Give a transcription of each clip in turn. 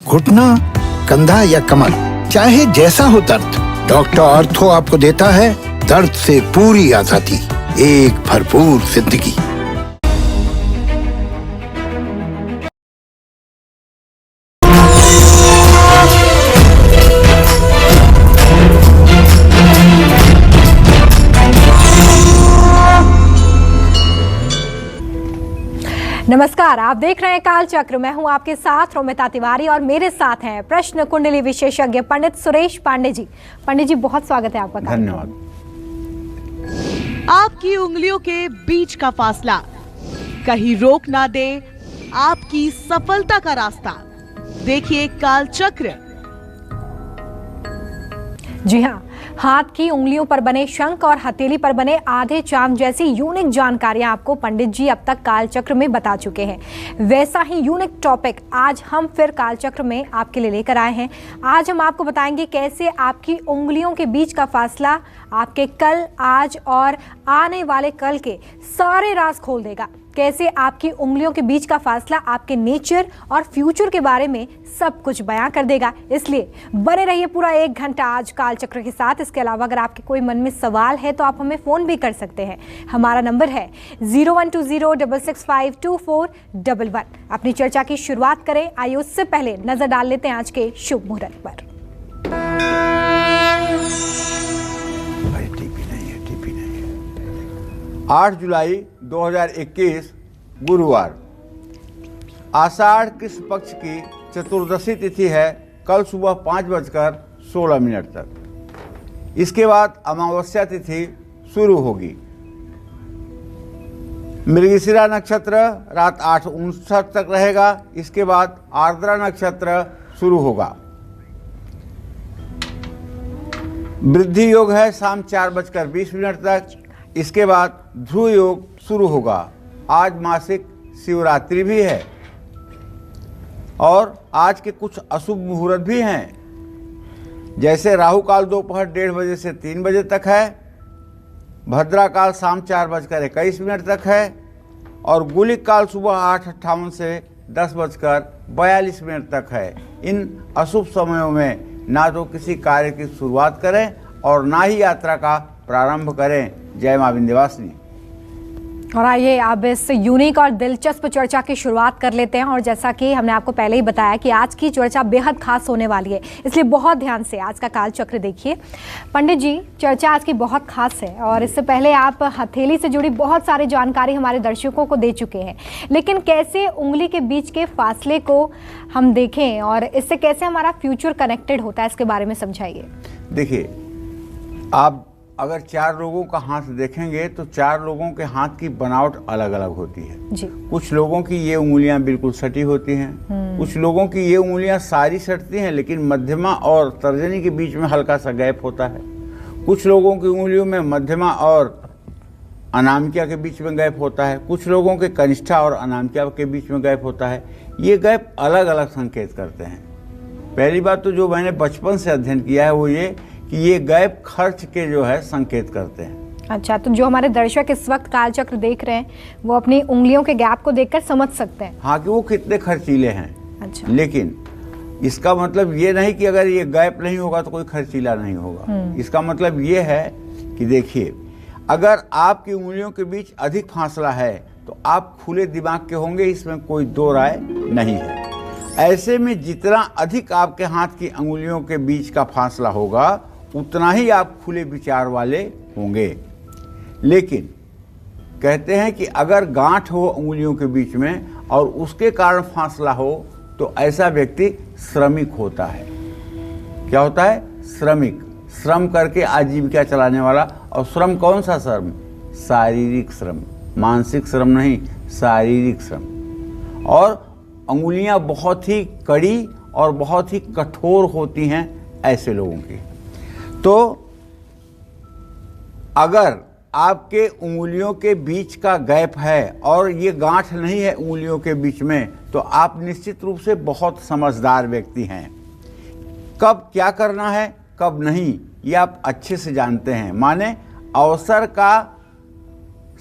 घुटना, कंधा या कमर, चाहे जैसा हो दर्द, डॉक्टर ऑर्थो आपको देता है दर्द से पूरी आजादी, एक भरपूर जिंदगी। नमस्कार, आप देख रहे हैं काल चक्र। मैं हूं आपके साथ रोमिता तिवारी और मेरे साथ हैं प्रश्न कुंडली विशेषज्ञ पंडित सुरेश पांडे जी। पंडित जी, बहुत स्वागत है आपका। धन्यवाद। आपकी उंगलियों के बीच का फासला कहीं रोक ना दे आपकी सफलता का रास्ता। देखिए काल चक्र। जी हाँ, हाथ की उंगलियों पर बने शंख और हथेली पर बने आधे चांद जैसी यूनिक जानकारियां आपको पंडित जी अब तक काल चक्र में बता चुके हैं। वैसा ही यूनिक टॉपिक आज हम फिर काल चक्र में आपके लिए लेकर आए हैं। आज हम आपको बताएंगे कैसे आपकी उंगलियों के बीच का फासला आपके कल, आज और आने वाले कल के सारे राज खोल देगा। कैसे आपकी उंगलियों के बीच का फासला आपके नेचर और फ्यूचर के बारे में सब कुछ बयां कर देगा। इसलिए बने रहिए पूरा 1 घंटा आज काल चक्र के साथ। इसके अलावा अगर आपके कोई मन में सवाल है तो आप हमें फ़ोन भी कर सकते हैं। हमारा नंबर है 0120665241। अपनी चर्चा की शुरुआत करें। आइए उससे पहले नजर डाल लेते हैं आज के शुभ मुहूर्त पर। टीपी नहीं है। 8 जुलाई 2021 गुरुवार, आषाढ़ कृष्ण पक्ष की चतुर्दशी तिथि है कल सुबह 5:16 तक। इसके बाद अमावस्या तिथि शुरू होगी। मृगशिरा नक्षत्र रात 8:59 तक रहेगा। इसके बाद आर्द्रा नक्षत्र शुरू होगा। वृद्धि योग है शाम 4:20 तक। इसके बाद ध्रुव योग शुरू होगा। आज मासिक शिवरात्रि भी है और आज के कुछ अशुभ मुहूर्त भी हैं, जैसे राहु काल दोपहर 1:30 बजे से 3 बजे तक है, भद्रा काल शाम 4:21 तक है और गुलिक काल सुबह 8:58 से 10:42 तक है। इन अशुभ समयों में ना तो किसी कार्य की शुरुआत करें और ना ही यात्रा का प्रारंभ करें। जय मां विंध्यवासिनी। और आइए अब इस यूनिक और दिलचस्प चर्चा की शुरुआत कर लेते हैं। और जैसा कि हमने आपको पहले ही बताया कि आज की चर्चा बेहद खास होने वाली है, इसलिए बहुत ध्यान से आज का काल चक्र देखिए। पंडित जी, चर्चा आज की बहुत खास है और इससे पहले आप हथेली से जुड़ी बहुत सारी जानकारी हमारे दर्शकों को दे चुके हैं, लेकिन कैसे उंगली के बीच के फासले को हम देखें और इससे कैसे हमारा फ्यूचर कनेक्टेड होता है, इसके बारे में समझाइए। देखिए, आप अगर 4 लोगों का हाथ देखेंगे तो 4 लोगों के हाथ की बनावट अलग अलग होती है जी। कुछ लोगों की ये उंगलियां बिल्कुल सटी होती हैं, कुछ लोगों की ये उंगलियां सारी सटती हैं लेकिन मध्यमा और तर्जनी के बीच में हल्का सा गैप होता है। कुछ लोगों की उंगलियों में मध्यमा और अनामिका के बीच में गैप होता है। कुछ लोगों के कनिष्ठा और अनामिका के बीच में गैप होता है। ये गैप अलग अलग संकेत करते हैं। पहली बात तो जो मैंने बचपन से अध्ययन किया है वो ये कि ये गैप खर्च के जो है संकेत करते हैं। अच्छा, तो जो हमारे दर्शक इस वक्त काल चक्र देख रहे हैं वो अपनी उंगलियों के गैप को देखकर समझ सकते हैं। हाँ, कि वो कितने खर्चीले हैं। अच्छा। लेकिन इसका मतलब ये नहीं कि अगर ये गैप नहीं होगा तो कोई खर्चीला नहीं होगा। इसका मतलब ये है कि देखिए, अगर आपकी उंगलियों के बीच अधिक फासला है तो आप खुले दिमाग के होंगे, इसमें कोई दो राय नहीं है। ऐसे में जितना अधिक आपके हाथ की अंगुलियों के बीच का फासला होगा उतना ही आप खुले विचार वाले होंगे। लेकिन कहते हैं कि अगर गांठ हो उंगलियों के बीच में और उसके कारण फासला हो तो ऐसा व्यक्ति श्रमिक होता है। क्या होता है? श्रमिक, श्रम करके आजीविका चलाने वाला। और श्रम कौन सा श्रम? शारीरिक श्रम, मानसिक श्रम नहीं, शारीरिक श्रम। और अंगुलियां बहुत ही कड़ी और बहुत ही कठोर होती हैं ऐसे लोगों की। तो अगर आपके उंगलियों के बीच का गैप है और ये गांठ नहीं है उंगलियों के बीच में तो आप निश्चित रूप से बहुत समझदार व्यक्ति हैं। कब क्या करना है कब नहीं ये आप अच्छे से जानते हैं। माने अवसर का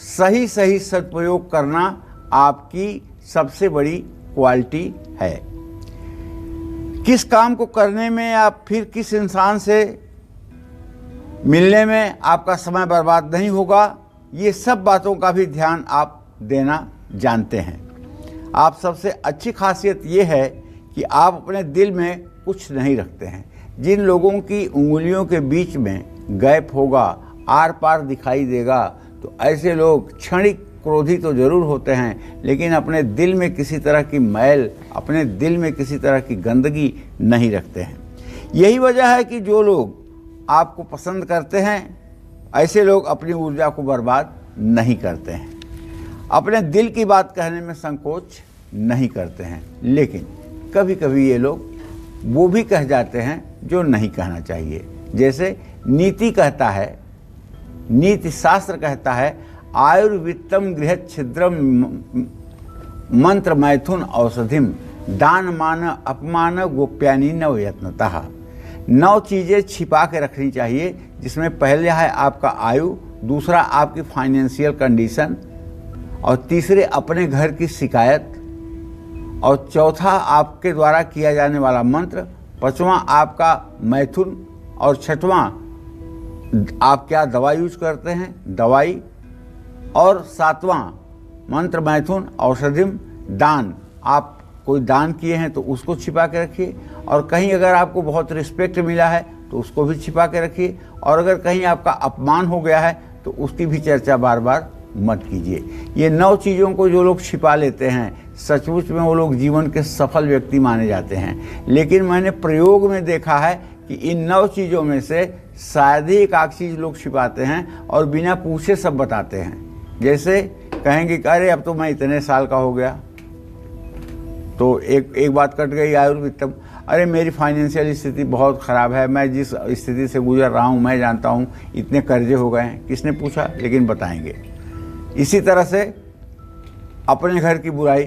सही सही सदुपयोग करना आपकी सबसे बड़ी क्वालिटी है। किस काम को करने में या फिर किस इंसान से मिलने में आपका समय बर्बाद नहीं होगा, ये सब बातों का भी ध्यान आप देना जानते हैं। आप सबसे अच्छी खासियत ये है कि आप अपने दिल में कुछ नहीं रखते हैं। जिन लोगों की उंगलियों के बीच में गैप होगा, आर पार दिखाई देगा, तो ऐसे लोग क्षणिक क्रोधी तो जरूर होते हैं, लेकिन अपने दिल में किसी तरह की मैल, अपने दिल में किसी तरह की गंदगी नहीं रखते हैं। यही वजह है कि जो लोग आपको पसंद करते हैं, ऐसे लोग अपनी ऊर्जा को बर्बाद नहीं करते हैं, अपने दिल की बात कहने में संकोच नहीं करते हैं। लेकिन कभी कभी ये लोग वो भी कह जाते हैं जो नहीं कहना चाहिए। जैसे नीति कहता है, नीति शास्त्र कहता है, आयुर्वित्तम गृह छिद्रम मंत्र मैथुन औषधिम दान मान अपमान गोप्यानी नव यत्नतः। 9 चीज़ें छिपा के रखनी चाहिए, जिसमें पहले है आपका आयु, दूसरा आपकी फाइनेंशियल कंडीशन, और तीसरे अपने घर की शिकायत, और चौथा आपके द्वारा किया जाने वाला मंत्र, पांचवां आपका मैथुन, और छठवां आप क्या दवा यूज करते हैं, दवाई, और सातवां मंत्र मैथुन औषधिम दान, आप कोई दान किए हैं तो उसको छिपा के रखिए, और कहीं अगर आपको बहुत रिस्पेक्ट मिला है तो उसको भी छिपा के रखिए, और अगर कहीं आपका अपमान हो गया है तो उसकी भी चर्चा बार बार मत कीजिए। ये 9 चीज़ों को जो लोग छिपा लेते हैं, सचमुच में वो लोग जीवन के सफल व्यक्ति माने जाते हैं। लेकिन मैंने प्रयोग में देखा है कि इन 9 चीज़ों में से शायद ही एक आध चीज़ लोग छिपाते हैं और बिना पूछे सब बताते हैं। जैसे कहेंगे कि अरे अब तो मैं इतने साल का हो गया, तो एक बात कट गई, आयुर्वित्तम, अरे मेरी फाइनेंशियल स्थिति बहुत ख़राब है, मैं जिस स्थिति से गुजर रहा हूँ मैं जानता हूँ, इतने कर्जे हो गए हैं। किसने पूछा, लेकिन बताएंगे। इसी तरह से अपने घर की बुराई,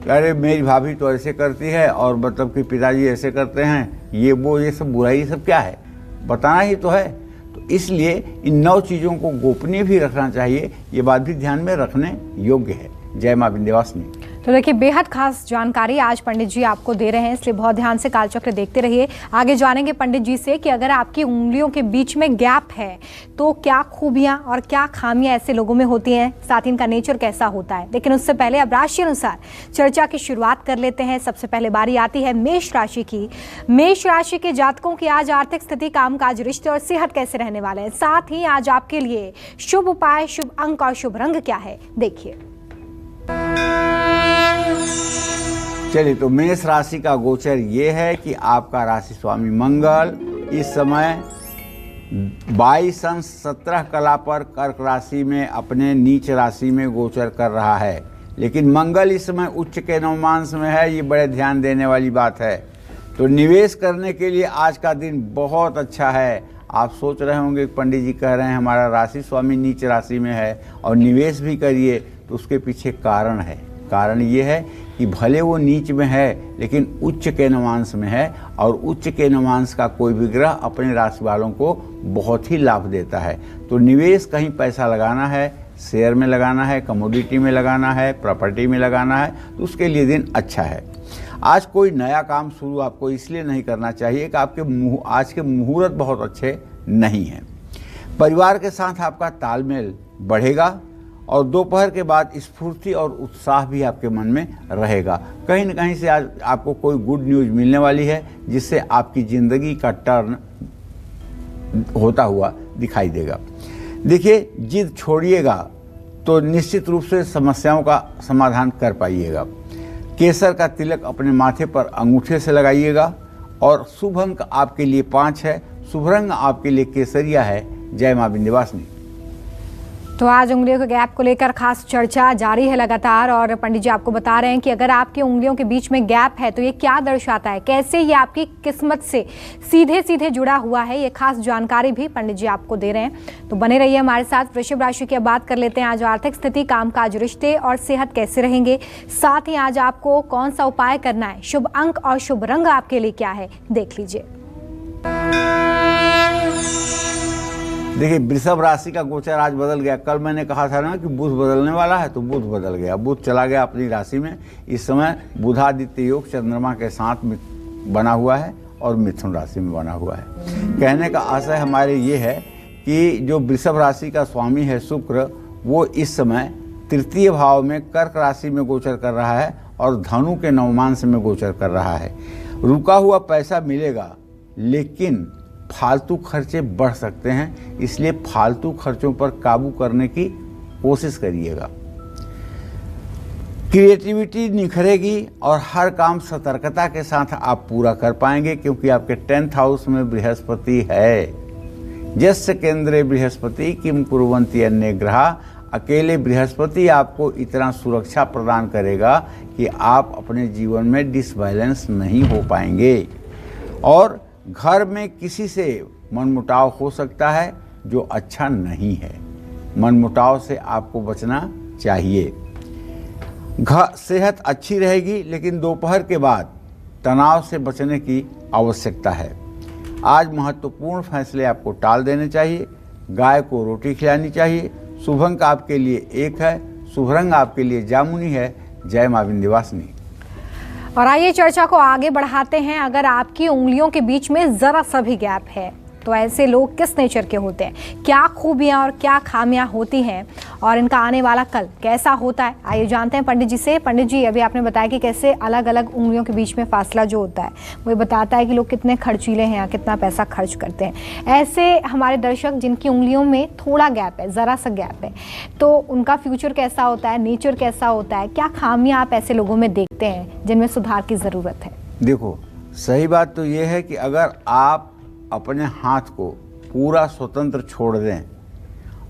अरे मेरी भाभी तो ऐसे करती है, और मतलब कि पिताजी ऐसे करते हैं, ये सब बुराई, सब क्या है, बताना ही तो है। तो इसलिए इन 9 चीज़ों को गोपनीय भी रखना चाहिए, ये बात भी ध्यान में रखने योग्य है। जय मां विंध्यवासिनी। तो देखिए, बेहद खास जानकारी आज पंडित जी आपको दे रहे हैं, इसलिए बहुत ध्यान से कालचक्र देखते रहिए। आगे जानेंगे पंडित जी से कि अगर आपकी उंगलियों के बीच में गैप है तो क्या खूबियां और क्या खामियां ऐसे लोगों में होती हैं, साथ ही इनका नेचर कैसा होता है। लेकिन उससे पहले अब राशि अनुसार चर्चा की शुरुआत कर लेते हैं। सबसे पहले बारी आती है मेष राशि की। मेष राशि के जातकों की आज आर्थिक स्थिति, कामकाज, रिश्ते और सेहत कैसे रहने वाले हैं, साथ ही आज आपके लिए शुभ उपाय, शुभ अंक और शुभ रंग क्या है, देखिए। चलिए, तो मेष राशि का गोचर ये है कि आपका राशि स्वामी मंगल इस समय 22 अंश 17 कला पर कर्क राशि में अपने नीच राशि में गोचर कर रहा है। लेकिन मंगल इस समय उच्च के नवमांश में है, ये बड़े ध्यान देने वाली बात है। तो निवेश करने के लिए आज का दिन बहुत अच्छा है। आप सोच रहे होंगे पंडित जी कह रहे हैं हमारा राशि स्वामी नीच राशि में है और निवेश भी करिए, तो उसके पीछे कारण है। कारण ये है कि भले वो नीच में है लेकिन उच्च के नवांश में है, और उच्च के नवांश का कोई भी ग्रह अपने राशि वालों को बहुत ही लाभ देता है। तो निवेश कहीं पैसा लगाना है, शेयर में लगाना है, कमोडिटी में लगाना है, प्रॉपर्टी में लगाना है, तो उसके लिए दिन अच्छा है। आज कोई नया काम शुरू आपको इसलिए नहीं करना चाहिए कि आपके आज के मुहूर्त बहुत अच्छे नहीं हैं। परिवार के साथ आपका तालमेल बढ़ेगा और दोपहर के बाद स्फूर्ति और उत्साह भी आपके मन में रहेगा। कहीं न कहीं से आज आपको कोई गुड न्यूज़ मिलने वाली है, जिससे आपकी ज़िंदगी का टर्न होता हुआ दिखाई देगा। देखिए, जिद छोड़िएगा तो निश्चित रूप से समस्याओं का समाधान कर पाइएगा। केसर का तिलक अपने माथे पर अंगूठे से लगाइएगा, और शुभ अंक आपके लिए 5 है, शुभ रंग आपके लिए केसरिया है। जय मां विंध्यवासिनी। तो आज उंगलियों के गैप को लेकर खास चर्चा जारी है लगातार, और पंडित जी आपको बता रहे हैं कि अगर आपकी उंगलियों के बीच में गैप है तो ये क्या दर्शाता है, कैसे ये आपकी किस्मत से सीधे सीधे जुड़ा हुआ है, ये खास जानकारी भी पंडित जी आपको दे रहे हैं। तो बने रहिए हमारे साथ। वृषभ राशि की बात कर लेते हैं। आज आर्थिक स्थिति, कामकाज, रिश्ते और सेहत कैसे रहेंगे, साथ ही आज आपको कौन सा उपाय करना है, शुभ अंक और शुभ रंग आपके लिए क्या है, देख लीजिए। देखिए, वृषभ राशि का गोचर आज बदल गया। कल मैंने कहा था ना कि बुध बदलने वाला है, तो बुध बदल गया। बुध चला गया अपनी राशि में। इस समय बुधादित्य योग चंद्रमा के साथ बना हुआ है और मिथुन राशि में बना हुआ है। कहने का आशय हमारे ये है कि जो वृषभ राशि का स्वामी है शुक्र, वो इस समय तृतीय भाव में कर्क राशि में गोचर कर रहा है और धनु के नवमांश में गोचर कर रहा है। रुका हुआ पैसा मिलेगा, लेकिन फालतू खर्चे बढ़ सकते हैं, इसलिए फालतू खर्चों पर काबू करने की कोशिश करिएगा। क्रिएटिविटी निखरेगी और हर काम सतर्कता के साथ आप पूरा कर पाएंगे, क्योंकि आपके 10th हाउस में बृहस्पति है। यस्य केंद्रे बृहस्पति किम कुर्वन्ति अन्य ग्रहा, अकेले बृहस्पति आपको इतना सुरक्षा प्रदान करेगा कि आप अपने जीवन में डिसबैलेंस नहीं हो पाएंगे। और घर में किसी से मनमुटाव हो सकता है जो अच्छा नहीं है। मनमुटाव से आपको बचना चाहिए। सेहत अच्छी रहेगी, लेकिन दोपहर के बाद तनाव से बचने की आवश्यकता है। आज महत्वपूर्ण फैसले आपको टाल देने चाहिए। गाय को रोटी खिलानी चाहिए। शुभ अंक आपके लिए 1 है। शुभ रंग आपके लिए जामुनी है। जय मां विंध्यवासिनी। और आइए चर्चा को आगे बढ़ाते हैं। अगर आपकी उंगलियों के बीच में जरा सा भी गैप है तो ऐसे लोग किस नेचर के होते हैं, क्या खूबियां और क्या खामियां होती हैं, और इनका आने वाला कल कैसा होता है, आइए जानते हैं पंडित जी से। पंडित जी, अभी आपने बताया कि कैसे अलग अलग उंगलियों के बीच में फासला जो होता है वो बताता है कि लोग कितने खर्चीले हैं या कितना पैसा खर्च करते हैं। ऐसे हमारे दर्शक जिनकी उंगलियों में थोड़ा गैप है, ज़रा सा गैप है, तो उनका फ्यूचर कैसा होता है, नेचर कैसा होता है, क्या खामियाँ आप ऐसे लोगों में देखते हैं जिनमें सुधार की ज़रूरत है? देखो, सही बात तो ये है कि अगर आप अपने हाथ को पूरा स्वतंत्र छोड़ दें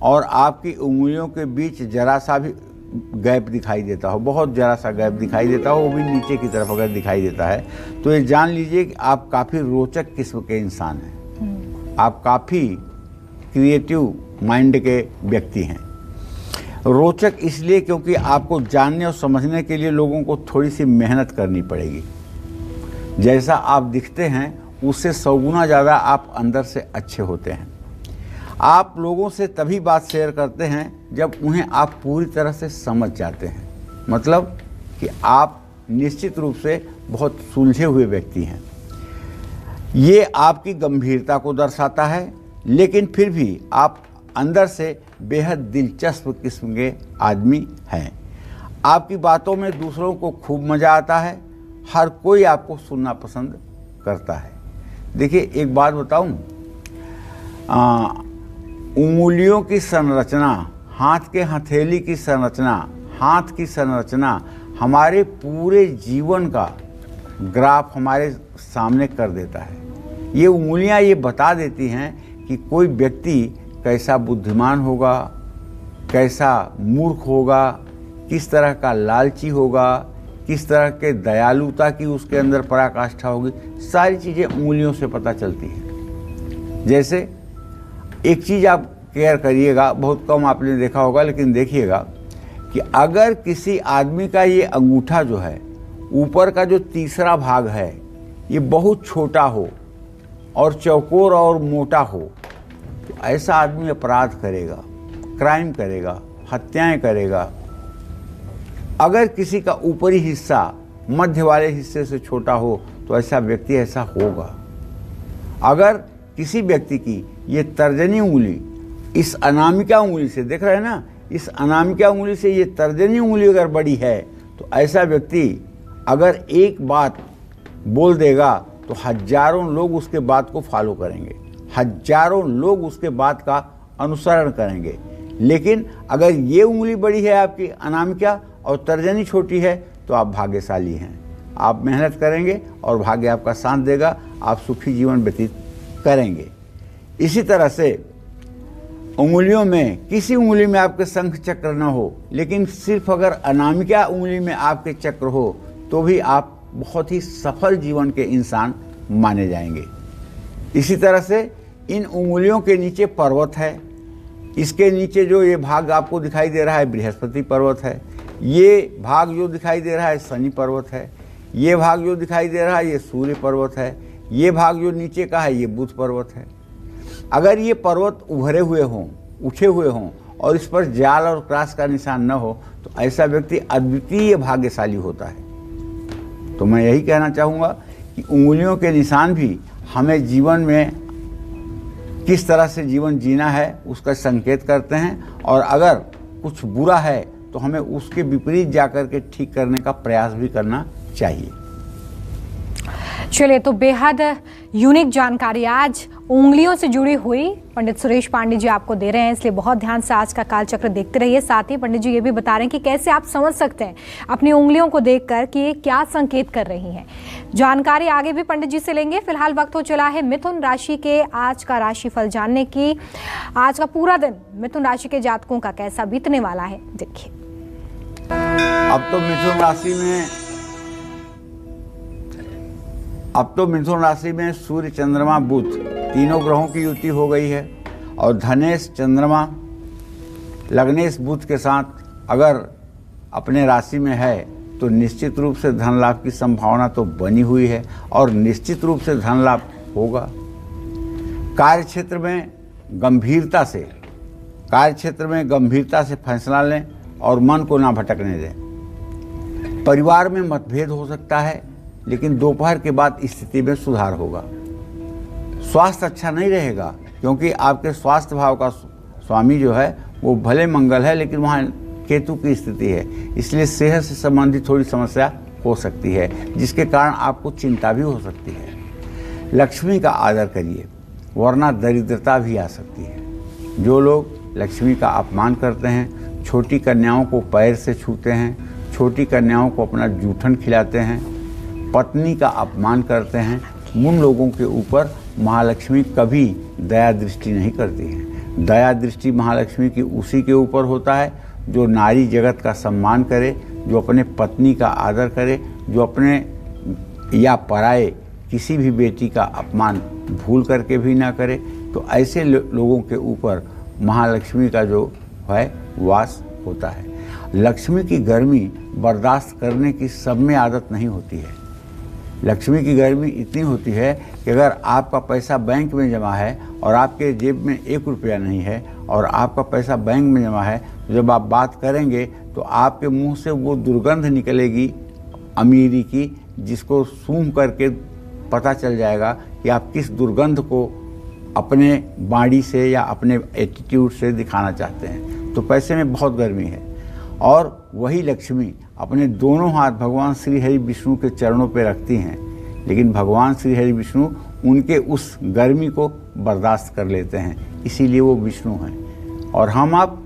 और आपकी उंगलियों के बीच जरा सा भी गैप दिखाई देता हो, बहुत जरा सा गैप दिखाई देता हो, वो भी नीचे की तरफ अगर दिखाई देता है, तो ये जान लीजिए कि आप काफ़ी रोचक किस्म के इंसान हैं। आप काफ़ी क्रिएटिव माइंड के व्यक्ति हैं। रोचक इसलिए क्योंकि आपको जानने और समझने के लिए लोगों को थोड़ी सी मेहनत करनी पड़ेगी। जैसा आप दिखते हैं उससे 100 गुना ज़्यादा आप अंदर से अच्छे होते हैं। आप लोगों से तभी बात शेयर करते हैं जब उन्हें आप पूरी तरह से समझ जाते हैं। मतलब कि आप निश्चित रूप से बहुत सुलझे हुए व्यक्ति हैं। ये आपकी गंभीरता को दर्शाता है, लेकिन फिर भी आप अंदर से बेहद दिलचस्प किस्म के आदमी हैं। आपकी बातों में दूसरों को खूब मज़ा आता है। हर कोई आपको सुनना पसंद करता है। देखिए, एक बात बताऊं, उंगलियों की संरचना, हाथ के हथेली की संरचना, हाथ की संरचना हमारे पूरे जीवन का ग्राफ हमारे सामने कर देता है। ये उंगलियां ये बता देती हैं कि कोई व्यक्ति कैसा बुद्धिमान होगा, कैसा मूर्ख होगा, किस तरह का लालची होगा, किस तरह के दयालुता की उसके अंदर पराकाष्ठा होगी। सारी चीज़ें उंगलियों से पता चलती हैं। जैसे एक चीज़ आप केयर करिएगा, बहुत कम आपने देखा होगा, लेकिन देखिएगा कि अगर किसी आदमी का ये अंगूठा जो है, ऊपर का जो तीसरा भाग है, ये बहुत छोटा हो और चौकोर और मोटा हो, तो ऐसा आदमी अपराध करेगा, क्राइम करेगा, हत्याएं करेगा। अगर किसी का ऊपरी हिस्सा मध्य वाले हिस्से से छोटा हो तो ऐसा व्यक्ति ऐसा होगा। अगर किसी व्यक्ति की ये तर्जनी उंगली इस अनामिका उंगली से, देख रहे हैं ना, इस अनामिका उंगली से ये तर्जनी उंगली अगर बड़ी है तो ऐसा व्यक्ति अगर एक बात बोल देगा तो हजारों लोग उसके बात को फॉलो करेंगे, हजारों लोग उसके बात का अनुसरण करेंगे। लेकिन अगर ये उंगली बड़ी है आपकी अनामिका और तर्जनी छोटी है तो आप भाग्यशाली हैं। आप मेहनत करेंगे और भाग्य आपका साथ देगा, आप सुखी जीवन व्यतीत करेंगे। इसी तरह से उंगलियों में किसी उंगली में आपके शंख चक्र न हो, लेकिन सिर्फ अगर अनामिका उंगली में आपके चक्र हो तो भी आप बहुत ही सफल जीवन के इंसान माने जाएंगे। इसी तरह से इन उंगलियों के नीचे पर्वत है। इसके नीचे जो ये भाग आपको दिखाई दे रहा है बृहस्पति पर्वत है। ये भाग जो दिखाई दे रहा है शनि पर्वत है। ये भाग जो दिखाई दे रहा है ये सूर्य पर्वत है। ये भाग जो नीचे का है ये बुध पर्वत है। अगर ये पर्वत उभरे हुए हों, उठे हुए हों और इस पर जाल और क्रॉस का निशान न हो तो ऐसा व्यक्ति अद्वितीय भाग्यशाली होता है। तो मैं यही कहना चाहूँगा कि उंगलियों के निशान भी हमें जीवन में किस तरह से जीवन जीना है उसका संकेत करते हैं, और अगर कुछ बुरा है तो हमें उसके विपरीत जाकर के ठीक करने का प्रयास भी करना चाहिए। चलिए, तो बेहद यूनिक जानकारी आज उंगलियों से जुड़ी हुई पंडित सुरेश पांडे जी आपको दे रहे हैं, इसलिए बहुत ध्यान से आज का कालचक्र देखते रहिए। साथ ही पंडित जी ये भी बता रहे हैं कि कैसे आप समझ सकते हैं अपनी उंगलियों को देखकर कि ये क्या संकेत कर रही हैं। जानकारी आगे भी पंडित जी से लेंगे। फिलहाल वक्त हो चला है मिथुन राशि के आज का राशिफल जानने की। आज का पूरा दिन मिथुन राशि के जातकों का कैसा बीतने वाला है, देखिए। अब तो मिथुन राशि में सूर्य, चंद्रमा, बुध तीनों ग्रहों की युति हो गई है, और धनेश चंद्रमा लग्नेश बुध के साथ अगर अपने राशि में है तो निश्चित रूप से धन लाभ की संभावना तो बनी हुई है, और निश्चित रूप से धन लाभ होगा। कार्यक्षेत्र में गंभीरता से फैसला लें और मन को ना भटकने दें। परिवार में मतभेद हो सकता है, लेकिन दोपहर के बाद स्थिति में सुधार होगा। स्वास्थ्य अच्छा नहीं रहेगा, क्योंकि आपके स्वास्थ्य भाव का स्वामी जो है वो भले मंगल है, लेकिन वहाँ केतु की स्थिति है, इसलिए सेहत से संबंधित थोड़ी समस्या हो सकती है, जिसके कारण आपको चिंता भी हो सकती है। लक्ष्मी का आदर करिए, वरना दरिद्रता भी आ सकती है। जो लोग लक्ष्मी का अपमान करते हैं, छोटी कन्याओं को पैर से छूते हैं, छोटी कन्याओं को अपना जूठन खिलाते हैं, पत्नी का अपमान करते हैं, उन लोगों के ऊपर महालक्ष्मी कभी दया दृष्टि नहीं करती है। दया दृष्टि महालक्ष्मी की उसी के ऊपर होता है जो नारी जगत का सम्मान करे, जो अपने पत्नी का आदर करे, जो अपने या पराए किसी भी बेटी का अपमान भूल करके भी ना करे। तो ऐसे लोगों के ऊपर महालक्ष्मी का जो है वास होता है। लक्ष्मी की गर्मी बर्दाश्त करने की सब में आदत नहीं होती है। लक्ष्मी की गर्मी इतनी होती है कि अगर आपका पैसा बैंक में जमा है और आपके जेब में 1 रुपया नहीं है और आपका पैसा बैंक में जमा है, तो जब आप बात करेंगे तो आपके मुंह से वो दुर्गंध निकलेगी अमीरी की, जिसको सूंघ करके पता चल जाएगा कि आप किस दुर्गंध को अपने बाणी से या अपने एटीट्यूड से दिखाना चाहते हैं। तो पैसे में बहुत गर्मी है, और वही लक्ष्मी अपने दोनों हाथ भगवान श्री हरि विष्णु के चरणों पर रखती हैं, लेकिन भगवान श्री हरि विष्णु उनके उस गर्मी को बर्दाश्त कर लेते हैं, इसीलिए वो विष्णु हैं। और हम आप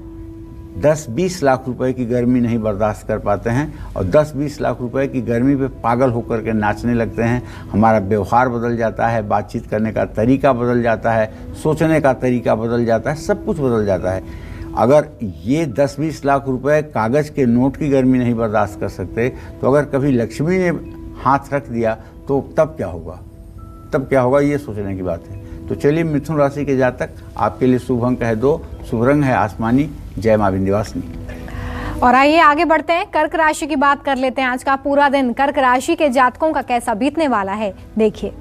10-20 लाख रुपए की गर्मी नहीं बर्दाश्त कर पाते हैं, और 10-20 लाख रुपए की गर्मी पे पागल होकर के नाचने लगते हैं। हमारा व्यवहार बदल जाता है, बातचीत करने का तरीका बदल जाता है, सोचने का तरीका बदल जाता है, सब कुछ बदल जाता है। अगर ये 10-20 लाख रुपए कागज़ के नोट की गर्मी नहीं बर्दाश्त कर सकते, तो अगर कभी लक्ष्मी ने हाथ रख दिया तो तब क्या होगा, तब क्या होगा, ये सोचने की बात है। तो चलिए, मिथुन राशि के जातक, आपके लिए शुभ अंक है 2, शुभ रंग है आसमानी। जय मां विंध्यवासिनी। और आइए आगे बढ़ते हैं, कर्क राशि की बात कर लेते हैं। आज का पूरा दिन कर्क राशि के जातकों का कैसा बीतने वाला है, देखिए।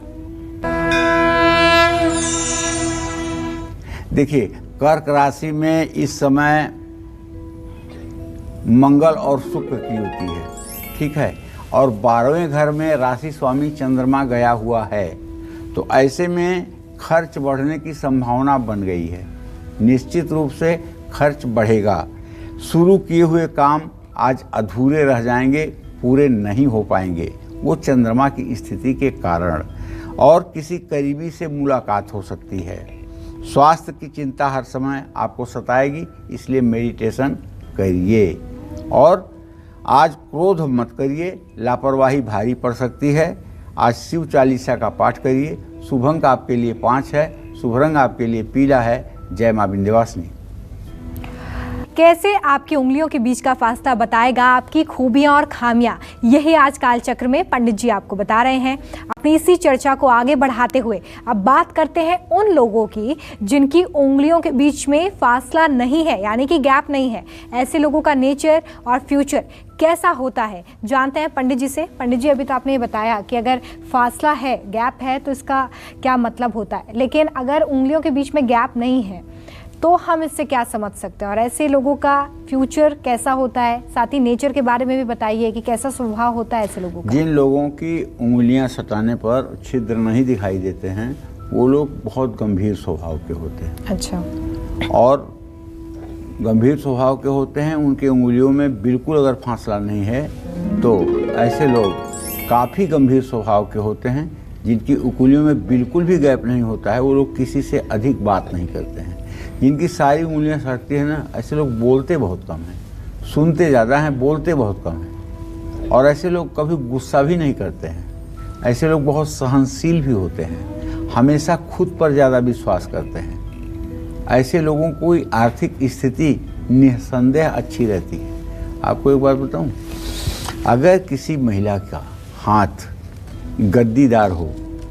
देखिए, कर्क राशि में इस समय मंगल और शुक्र की युति है, ठीक है, और 12वें घर में राशि स्वामी चंद्रमा गया हुआ है। तो ऐसे में खर्च बढ़ने की संभावना बन गई है। निश्चित रूप से खर्च बढ़ेगा। शुरू किए हुए काम आज अधूरे रह जाएंगे, पूरे नहीं हो पाएंगे, वो चंद्रमा की स्थिति के कारण। और किसी करीबी से मुलाकात हो सकती है। स्वास्थ्य की चिंता हर समय आपको सताएगी, इसलिए मेडिटेशन करिए। और आज क्रोध मत करिए, लापरवाही भारी पड़ सकती है। आज शिव चालीसा का पाठ करिए। शुभ अंक आपके लिए 5 है, शुभ रंग आपके लिए पीला है। जय मां विंध्यवासिनी। कैसे आपकी उंगलियों के बीच का फासला बताएगा आपकी खूबियां और खामियां, यही आज कालचक्र में पंडित जी आपको बता रहे हैं। अपनी इसी चर्चा को आगे बढ़ाते हुए अब बात करते हैं उन लोगों की जिनकी उंगलियों के बीच में फासला नहीं है, यानी कि गैप नहीं है। ऐसे लोगों का नेचर और फ्यूचर कैसा होता है, जानते हैं पंडित जी से। पंडित जी, अभी तो आपने ये बताया कि अगर फासला है, गैप है, तो इसका क्या मतलब होता है, लेकिन अगर उंगलियों के बीच में गैप नहीं है तो हम इससे क्या समझ सकते हैं और ऐसे लोगों का फ्यूचर कैसा होता है? साथ ही नेचर के बारे में भी बताइए कि कैसा स्वभाव होता है ऐसे लोगों का। जिन लोगों की उंगलियां सटाने पर छिद्र नहीं दिखाई देते हैं वो लोग बहुत गंभीर स्वभाव के होते हैं। अच्छा। और गंभीर स्वभाव के होते हैं, उनके उंगलियों में बिल्कुल अगर फासला नहीं है तो ऐसे लोग काफ़ी गंभीर स्वभाव के होते हैं। जिनकी उंगलियों में बिल्कुल भी गैप नहीं होता है वो लोग किसी से अधिक बात नहीं करते हैं। जिनकी सारी उंगलियां सटती हैं ना, ऐसे लोग बोलते बहुत कम हैं, सुनते ज़्यादा हैं, बोलते बहुत कम हैं। और ऐसे लोग कभी गुस्सा भी नहीं करते हैं। ऐसे लोग बहुत सहनशील भी होते हैं, हमेशा खुद पर ज़्यादा विश्वास करते हैं। ऐसे लोगों को आर्थिक स्थिति निस्संदेह अच्छी रहती है। आपको एक बात बताऊं, अगर किसी महिला का हाथ गद्दीदार हो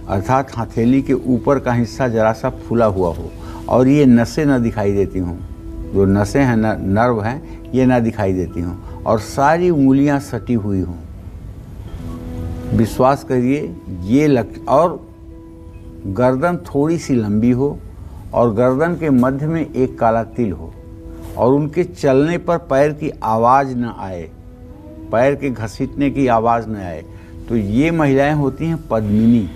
अर्थात हथेली के ऊपर का हिस्सा जरा सा फूला हुआ हो और ये नसें न दिखाई देती हों, जो नसें हैं नर्व हैं ये ना दिखाई देती हों और सारी उंगलियां सटी हुई हों, विश्वास करिए ये और गर्दन थोड़ी सी लंबी हो और गर्दन के मध्य में एक काला तिल हो और उनके चलने पर पैर की आवाज़ न आए, पैर के घसीटने की आवाज़ न आए, तो ये महिलाएं होती हैं पद्मिनी।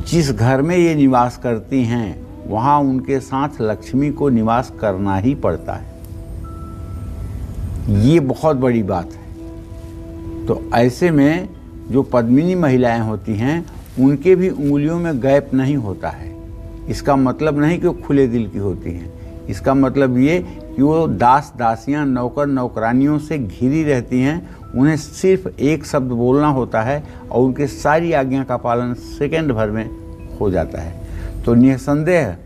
जिस घर में ये निवास करती हैं वहाँ उनके साथ लक्ष्मी को निवास करना ही पड़ता है। ये बहुत बड़ी बात है। तो ऐसे में जो पद्मिनी महिलाएं होती हैं उनके भी उंगलियों में गैप नहीं होता है। इसका मतलब नहीं कि वो खुले दिल की होती हैं, इसका मतलब ये कि वो दास दासियां नौकर नौकरानियों से घिरी रहती हैं। उन्हें सिर्फ एक शब्द बोलना होता है और उनके सारी आज्ञा का पालन सेकंड भर में हो जाता है। तो निसंदेह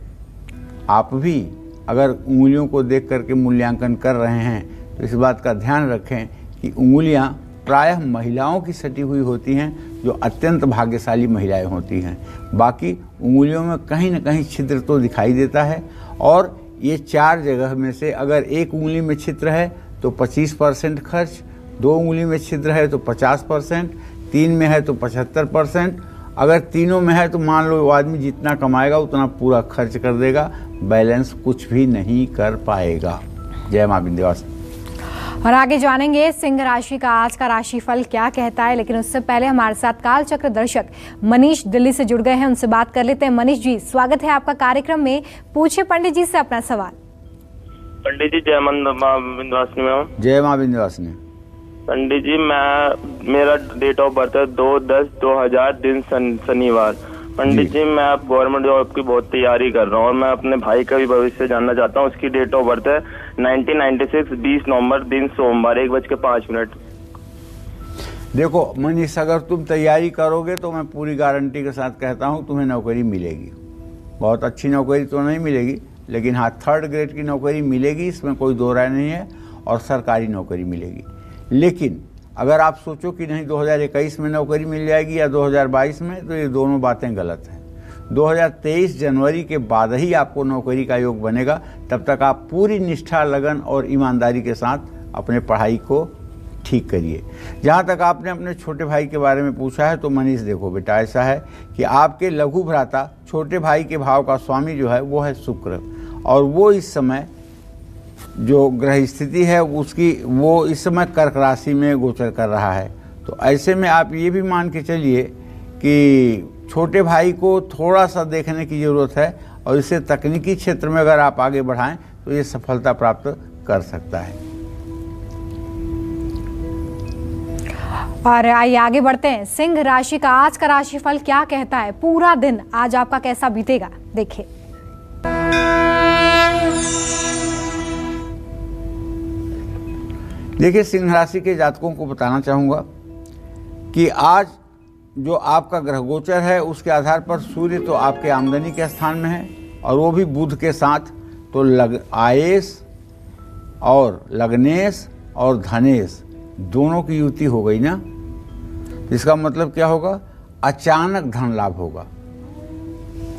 आप भी अगर उंगलियों को देख करके मूल्यांकन कर रहे हैं तो इस बात का ध्यान रखें कि उंगलियां प्रायः महिलाओं की सटी हुई होती हैं जो अत्यंत भाग्यशाली महिलाएं होती हैं। बाकी उंगलियों में कहीं न कहीं छिद्र तो दिखाई देता है और ये 4 जगह में से अगर एक उंगली में छिद्र है तो 25% खर्च, 2 उंगली में छिद्र है तो 50%, 3 में है तो 75%, अगर तीनों में है तो मान लो वो आदमी जितना कमाएगा उतना पूरा खर्च कर देगा, बैलेंस कुछ भी नहीं कर पाएगा। जय मां विंध्यवासिनी। और आगे जानेंगे सिंह राशि का आज का राशिफल क्या कहता है, लेकिन उससे पहले हमारे साथ कालचक्र दर्शक मनीष दिल्ली से जुड़ गए हैं, उनसे बात कर लेते हैं। मनीष जी, स्वागत है आपका कार्यक्रम में। पूछिए पंडित जी से अपना सवाल। पंडित जी जय मां विंध्यवासिनी मैम। जय मां विंध्यवासिनी। पंडित जी मेरा डेट ऑफ बर्थ है 2/10/2000 दिन शनिवार। पंडित जी मैं अब गवर्नमेंट जॉब की बहुत तैयारी कर रहा हूँ और मैं अपने भाई का भी भविष्य जानना चाहता हूँ। उसकी डेट ऑफ बर्थ है 1996 20 नवंबर दिन सोमवार 1:05। देखो मनीष, अगर तुम तैयारी करोगे तो मैं पूरी गारंटी के साथ कहता हूँ तुम्हें नौकरी मिलेगी। बहुत अच्छी नौकरी तो नहीं मिलेगी लेकिन हाँ 3rd ग्रेड की नौकरी मिलेगी, इसमें कोई दो राय नहीं है, और सरकारी नौकरी मिलेगी। लेकिन अगर आप सोचो कि नहीं 2021 में नौकरी मिल जाएगी या 2022 में, तो ये दोनों बातें गलत हैं। 2023 जनवरी के बाद ही आपको नौकरी का योग बनेगा। तब तक आप पूरी निष्ठा, लगन और ईमानदारी के साथ अपने पढ़ाई को ठीक करिए। जहाँ तक आपने अपने छोटे भाई के बारे में पूछा है तो मनीष देखो बेटा, ऐसा है कि आपके लघु भ्राता छोटे भाई के भाव का स्वामी जो है वो है शुक्र, और वो इस समय जो ग्रह स्थिति है उसकी वो इस समय कर्क राशि में गोचर कर रहा है। तो ऐसे में आप ये भी मान के चलिए कि छोटे भाई को थोड़ा सा देखने की ज़रूरत है और इसे तकनीकी क्षेत्र में अगर आप आगे बढ़ाएं तो ये सफलता प्राप्त कर सकता है। और आइए आगे बढ़ते हैं। सिंह राशि का आज का राशिफल क्या कहता है, पूरा दिन आज आपका कैसा बीतेगा, देखिए। देखिए, सिंह राशि के जातकों को बताना चाहूँगा कि आज जो आपका ग्रह गोचर है उसके आधार पर सूर्य तो आपके आमदनी के स्थान में है और वो भी बुध के साथ, तो आयेश और लग्नेश और धनेश दोनों की युति हो गई ना। इसका मतलब क्या होगा, अचानक धन लाभ होगा।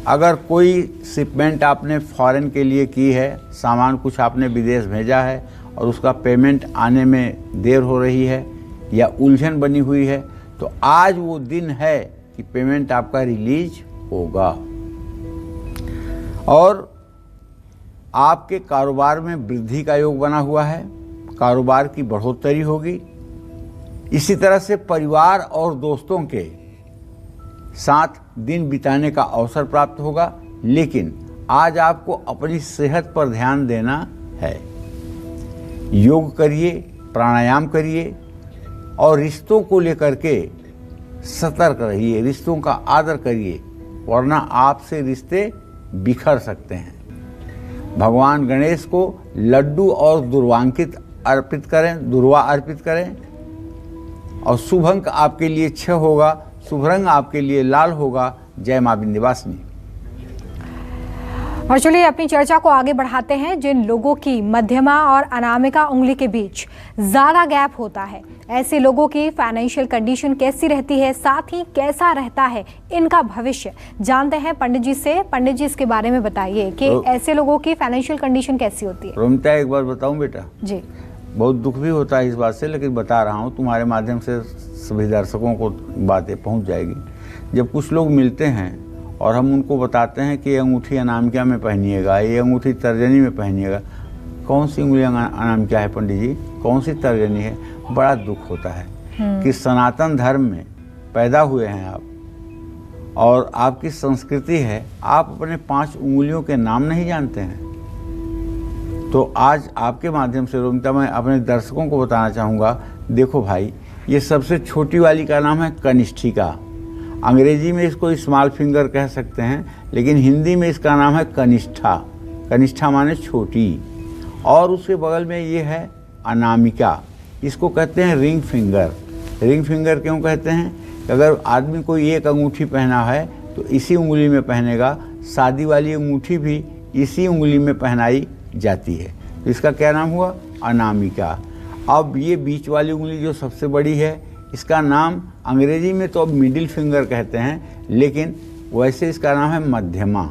अगर कोई शिपमेंट आपने फॉरेन के लिए की है, सामान कुछ आपने विदेश भेजा है और उसका पेमेंट आने में देर हो रही है या उलझन बनी हुई है, तो आज वो दिन है कि पेमेंट आपका रिलीज होगा। और आपके कारोबार में वृद्धि का योग बना हुआ है, कारोबार की बढ़ोतरी होगी। इसी तरह से परिवार और दोस्तों के साथ दिन बिताने का अवसर प्राप्त होगा, लेकिन आज आपको अपनी सेहत पर ध्यान देना है। योग करिए, प्राणायाम करिए और रिश्तों को लेकर के सतर्क रहिए, रिश्तों का आदर करिए, वरना आपसे रिश्ते बिखर सकते हैं। भगवान गणेश को लड्डू और दुर्वा अर्पित करें और शुभ अंक आपके लिए 6 होगा, शुभ रंग आपके लिए लाल होगा। जय मां विंध्यवासिनी। और चलिए अपनी चर्चा को आगे बढ़ाते हैं। जिन लोगों की मध्यमा और अनामिका उंगली के बीच ज्यादा गैप होता है, ऐसे लोगों की फाइनेंशियल कंडीशन कैसी रहती है, साथ ही कैसा रहता है इनका भविष्य, जानते हैं पंडित जी से। पंडित जी इसके बारे में बताइए कि ऐसे लोगों की फाइनेंशियल कंडीशन कैसी होती है। रोमिता, एक बार बताऊं बेटा? जी। बहुत दुख भी होता है इस बात से, लेकिन बता रहा हूँ, तुम्हारे माध्यम से सभी दर्शकों को बातें पहुँच जाएगी। जब कुछ लोग मिलते हैं और हम उनको बताते हैं कि ये अंगूठी अनामिका में पहनिएगा, ये अंगूठी तर्जनी में पहनिएगा। कौन सी उंगली अनामिका है पंडित जी, कौन सी तर्जनी है? बड़ा दुख होता है कि सनातन धर्म में पैदा हुए हैं आप और आपकी संस्कृति है, आप अपने 5 उंगलियों के नाम नहीं जानते हैं। तो आज आपके माध्यम से रोमिता मैं अपने दर्शकों को बताना चाहूँगा, देखो भाई, ये सबसे छोटी वाली का नाम है कनिष्ठिका। अंग्रेजी में इसको स्मॉल फिंगर कह सकते हैं, लेकिन हिंदी में इसका नाम है कनिष्ठा। कनिष्ठा माने छोटी। और उसके बगल में ये है अनामिका, इसको कहते हैं रिंग फिंगर। रिंग फिंगर क्यों कहते हैं? अगर आदमी कोई एक अंगूठी पहना है तो इसी उंगली में पहनेगा, शादी वाली अंगूठी भी इसी उंगली में पहनाई जाती है, तो इसका क्या नाम हुआ? अनामिका। अब ये बीच वाली उंगली जो सबसे बड़ी है, इसका नाम अंग्रेजी में तो अब मिडिल फिंगर कहते हैं, लेकिन वैसे इसका नाम है मध्यमा।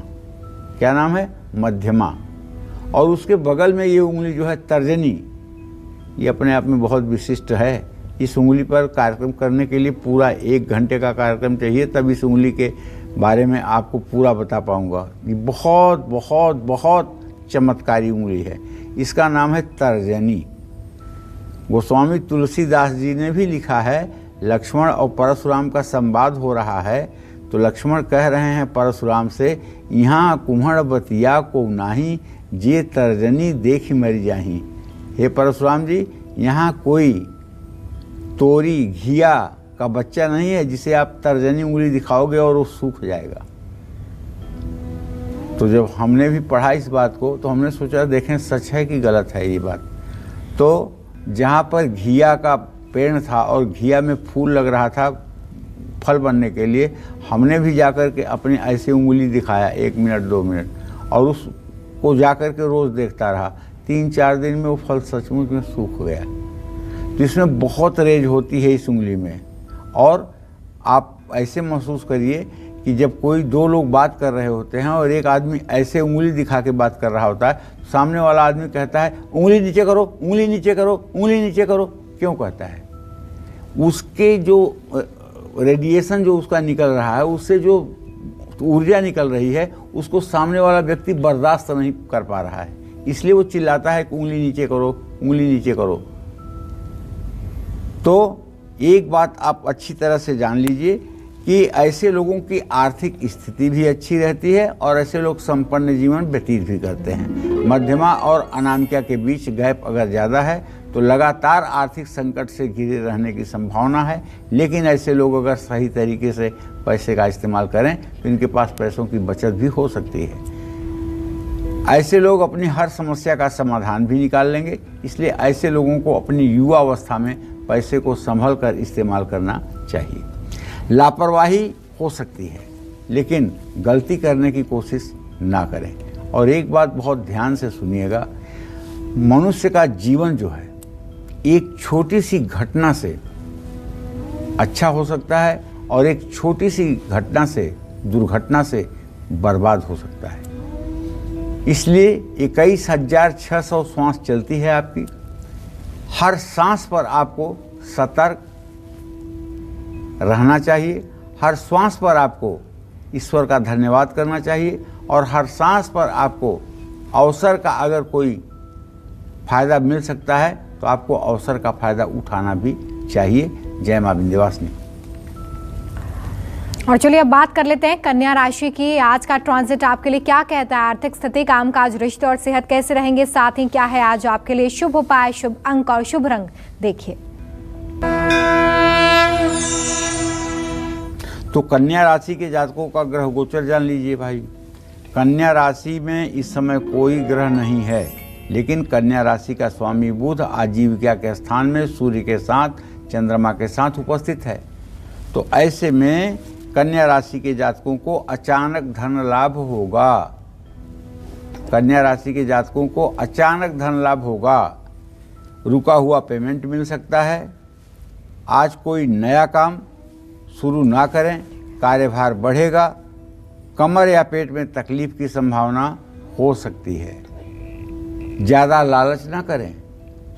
क्या नाम है? मध्यमा। और उसके बगल में ये उंगली जो है तर्जनी, ये अपने आप में बहुत विशिष्ट है। इस उंगली पर कार्यक्रम करने के लिए पूरा 1 घंटे का कार्यक्रम चाहिए, तब इस उंगली के बारे में आपको पूरा बता पाऊंगा। ये बहुत बहुत बहुत चमत्कारी उंगली है। इसका नाम है तर्जनी। गोस्वामी तुलसीदास जी ने भी लिखा है, लक्ष्मण और परशुराम का संवाद हो रहा है, तो लक्ष्मण कह रहे हैं परशुराम से, यहाँ कुम्हड़ बतिया को नाही, जे तर्जनी देख मर जाही। हे परशुराम जी, यहाँ कोई तोरी घिया का बच्चा नहीं है जिसे आप तर्जनी उंगली दिखाओगे और वो सूख जाएगा। तो जब हमने भी पढ़ा इस बात को, तो हमने सोचा देखें सच है कि गलत है ये बात। तो जहाँ पर घिया का पेड़ था और घिया में फूल लग रहा था फल बनने के लिए, हमने भी जाकर के अपनी ऐसी उंगली दिखाया 1 मिनट 2 मिनट, और उसको जाकर के रोज़ देखता रहा। 3-4 दिन में वो फल सचमुच में सूख गया। तो इसमें बहुत रेज होती है इस उंगली में। और आप ऐसे महसूस करिए कि जब कोई 2 लोग बात कर रहे होते हैं और एक आदमी ऐसे उंगली दिखा के बात कर रहा होता है, तो सामने वाला आदमी कहता है उंगली नीचे करो, उंगली नीचे करो, उंगली नीचे करो। क्यों कहता है? उसके जो रेडिएशन जो उसका निकल रहा है, उससे जो ऊर्जा निकल रही है, उसको सामने वाला व्यक्ति बर्दाश्त नहीं कर पा रहा है, इसलिए वो चिल्लाता है कि उंगली नीचे करो, उंगली नीचे करो। तो एक बात आप अच्छी तरह से जान लीजिए कि ऐसे लोगों की आर्थिक स्थिति भी अच्छी रहती है और ऐसे लोग संपन्न जीवन व्यतीत भी करते हैं। मध्यमा और अनामिका के बीच गैप अगर ज़्यादा है तो लगातार आर्थिक संकट से घिरे रहने की संभावना है, लेकिन ऐसे लोग अगर सही तरीके से पैसे का इस्तेमाल करें तो इनके पास पैसों की बचत भी हो सकती है। ऐसे लोग अपनी हर समस्या का समाधान भी निकाल लेंगे, इसलिए ऐसे लोगों को अपनी युवा अवस्था में पैसे को संभल कर इस्तेमाल करना चाहिए। लापरवाही हो सकती है, लेकिन गलती करने की कोशिश ना करें। और एक बात बहुत ध्यान से सुनिएगा, मनुष्य का जीवन जो है एक छोटी सी घटना से अच्छा हो सकता है और एक छोटी सी घटना से, दुर्घटना से बर्बाद हो सकता है। इसलिए 21,600 श्वास चलती है आपकी। हर सांस पर आपको सतर्क रहना चाहिए, हर श्वास पर आपको ईश्वर का धन्यवाद करना चाहिए और हर सांस पर आपको अवसर का अगर कोई फायदा मिल सकता है तो आपको अवसर का फायदा उठाना भी चाहिए। जय मां विंध्यवासिनी। और चलिए अब बात कर लेते हैं कन्या राशि की। आज का ट्रांजिट आपके लिए क्या कहता है? आर्थिक स्थिति, कामकाज, रिश्ते और सेहत कैसे रहेंगे? साथ ही क्या है आज आपके लिए शुभ उपाय, शुभ अंक और शुभ रंग? देखिए। तो कन्या राशि के जातकों का ग्रह गोचर जान लीजिए भाई। कन्या राशि में इस समय कोई ग्रह नहीं है, लेकिन कन्या राशि का स्वामी बुध आजीविका के स्थान में सूर्य के साथ, चंद्रमा के साथ उपस्थित है। तो ऐसे में कन्या राशि के जातकों को अचानक धन लाभ होगा। कन्या राशि के जातकों को अचानक धन लाभ होगा। रुका हुआ पेमेंट मिल सकता है। आज कोई नया काम शुरू ना करें, कार्यभार बढ़ेगा। कमर या पेट में तकलीफ की संभावना हो सकती है। ज़्यादा लालच ना करें।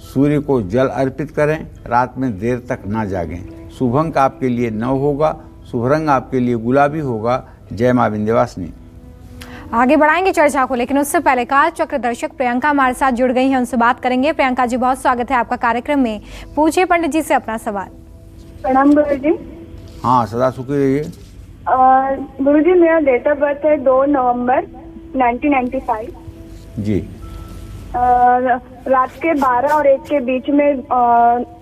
सूर्य को जल अर्पित करें। रात में देर तक ना जागें। शुभ अंक आपके लिए 9 होगा। शुभ रंग आपके लिए गुलाबी होगा। जय मां विंध्यवासिनी। आगे बढ़ाएंगे चर्चा को, लेकिन उससे पहले काल चक्र दर्शक प्रियंका हमारे साथ जुड़ गई हैं, उनसे बात करेंगे। प्रियंका जी, बहुत स्वागत है आपका कार्यक्रम में। पूछिए पंडित जी से अपना सवाल। प्रणाम गुरु जी। हाँ, सदा सुखी रहिए। गुरु जी, मेरा डेट ऑफ बर्थ है 2 नवंबर 1995। जी। रात के 12 और 1 के बीच में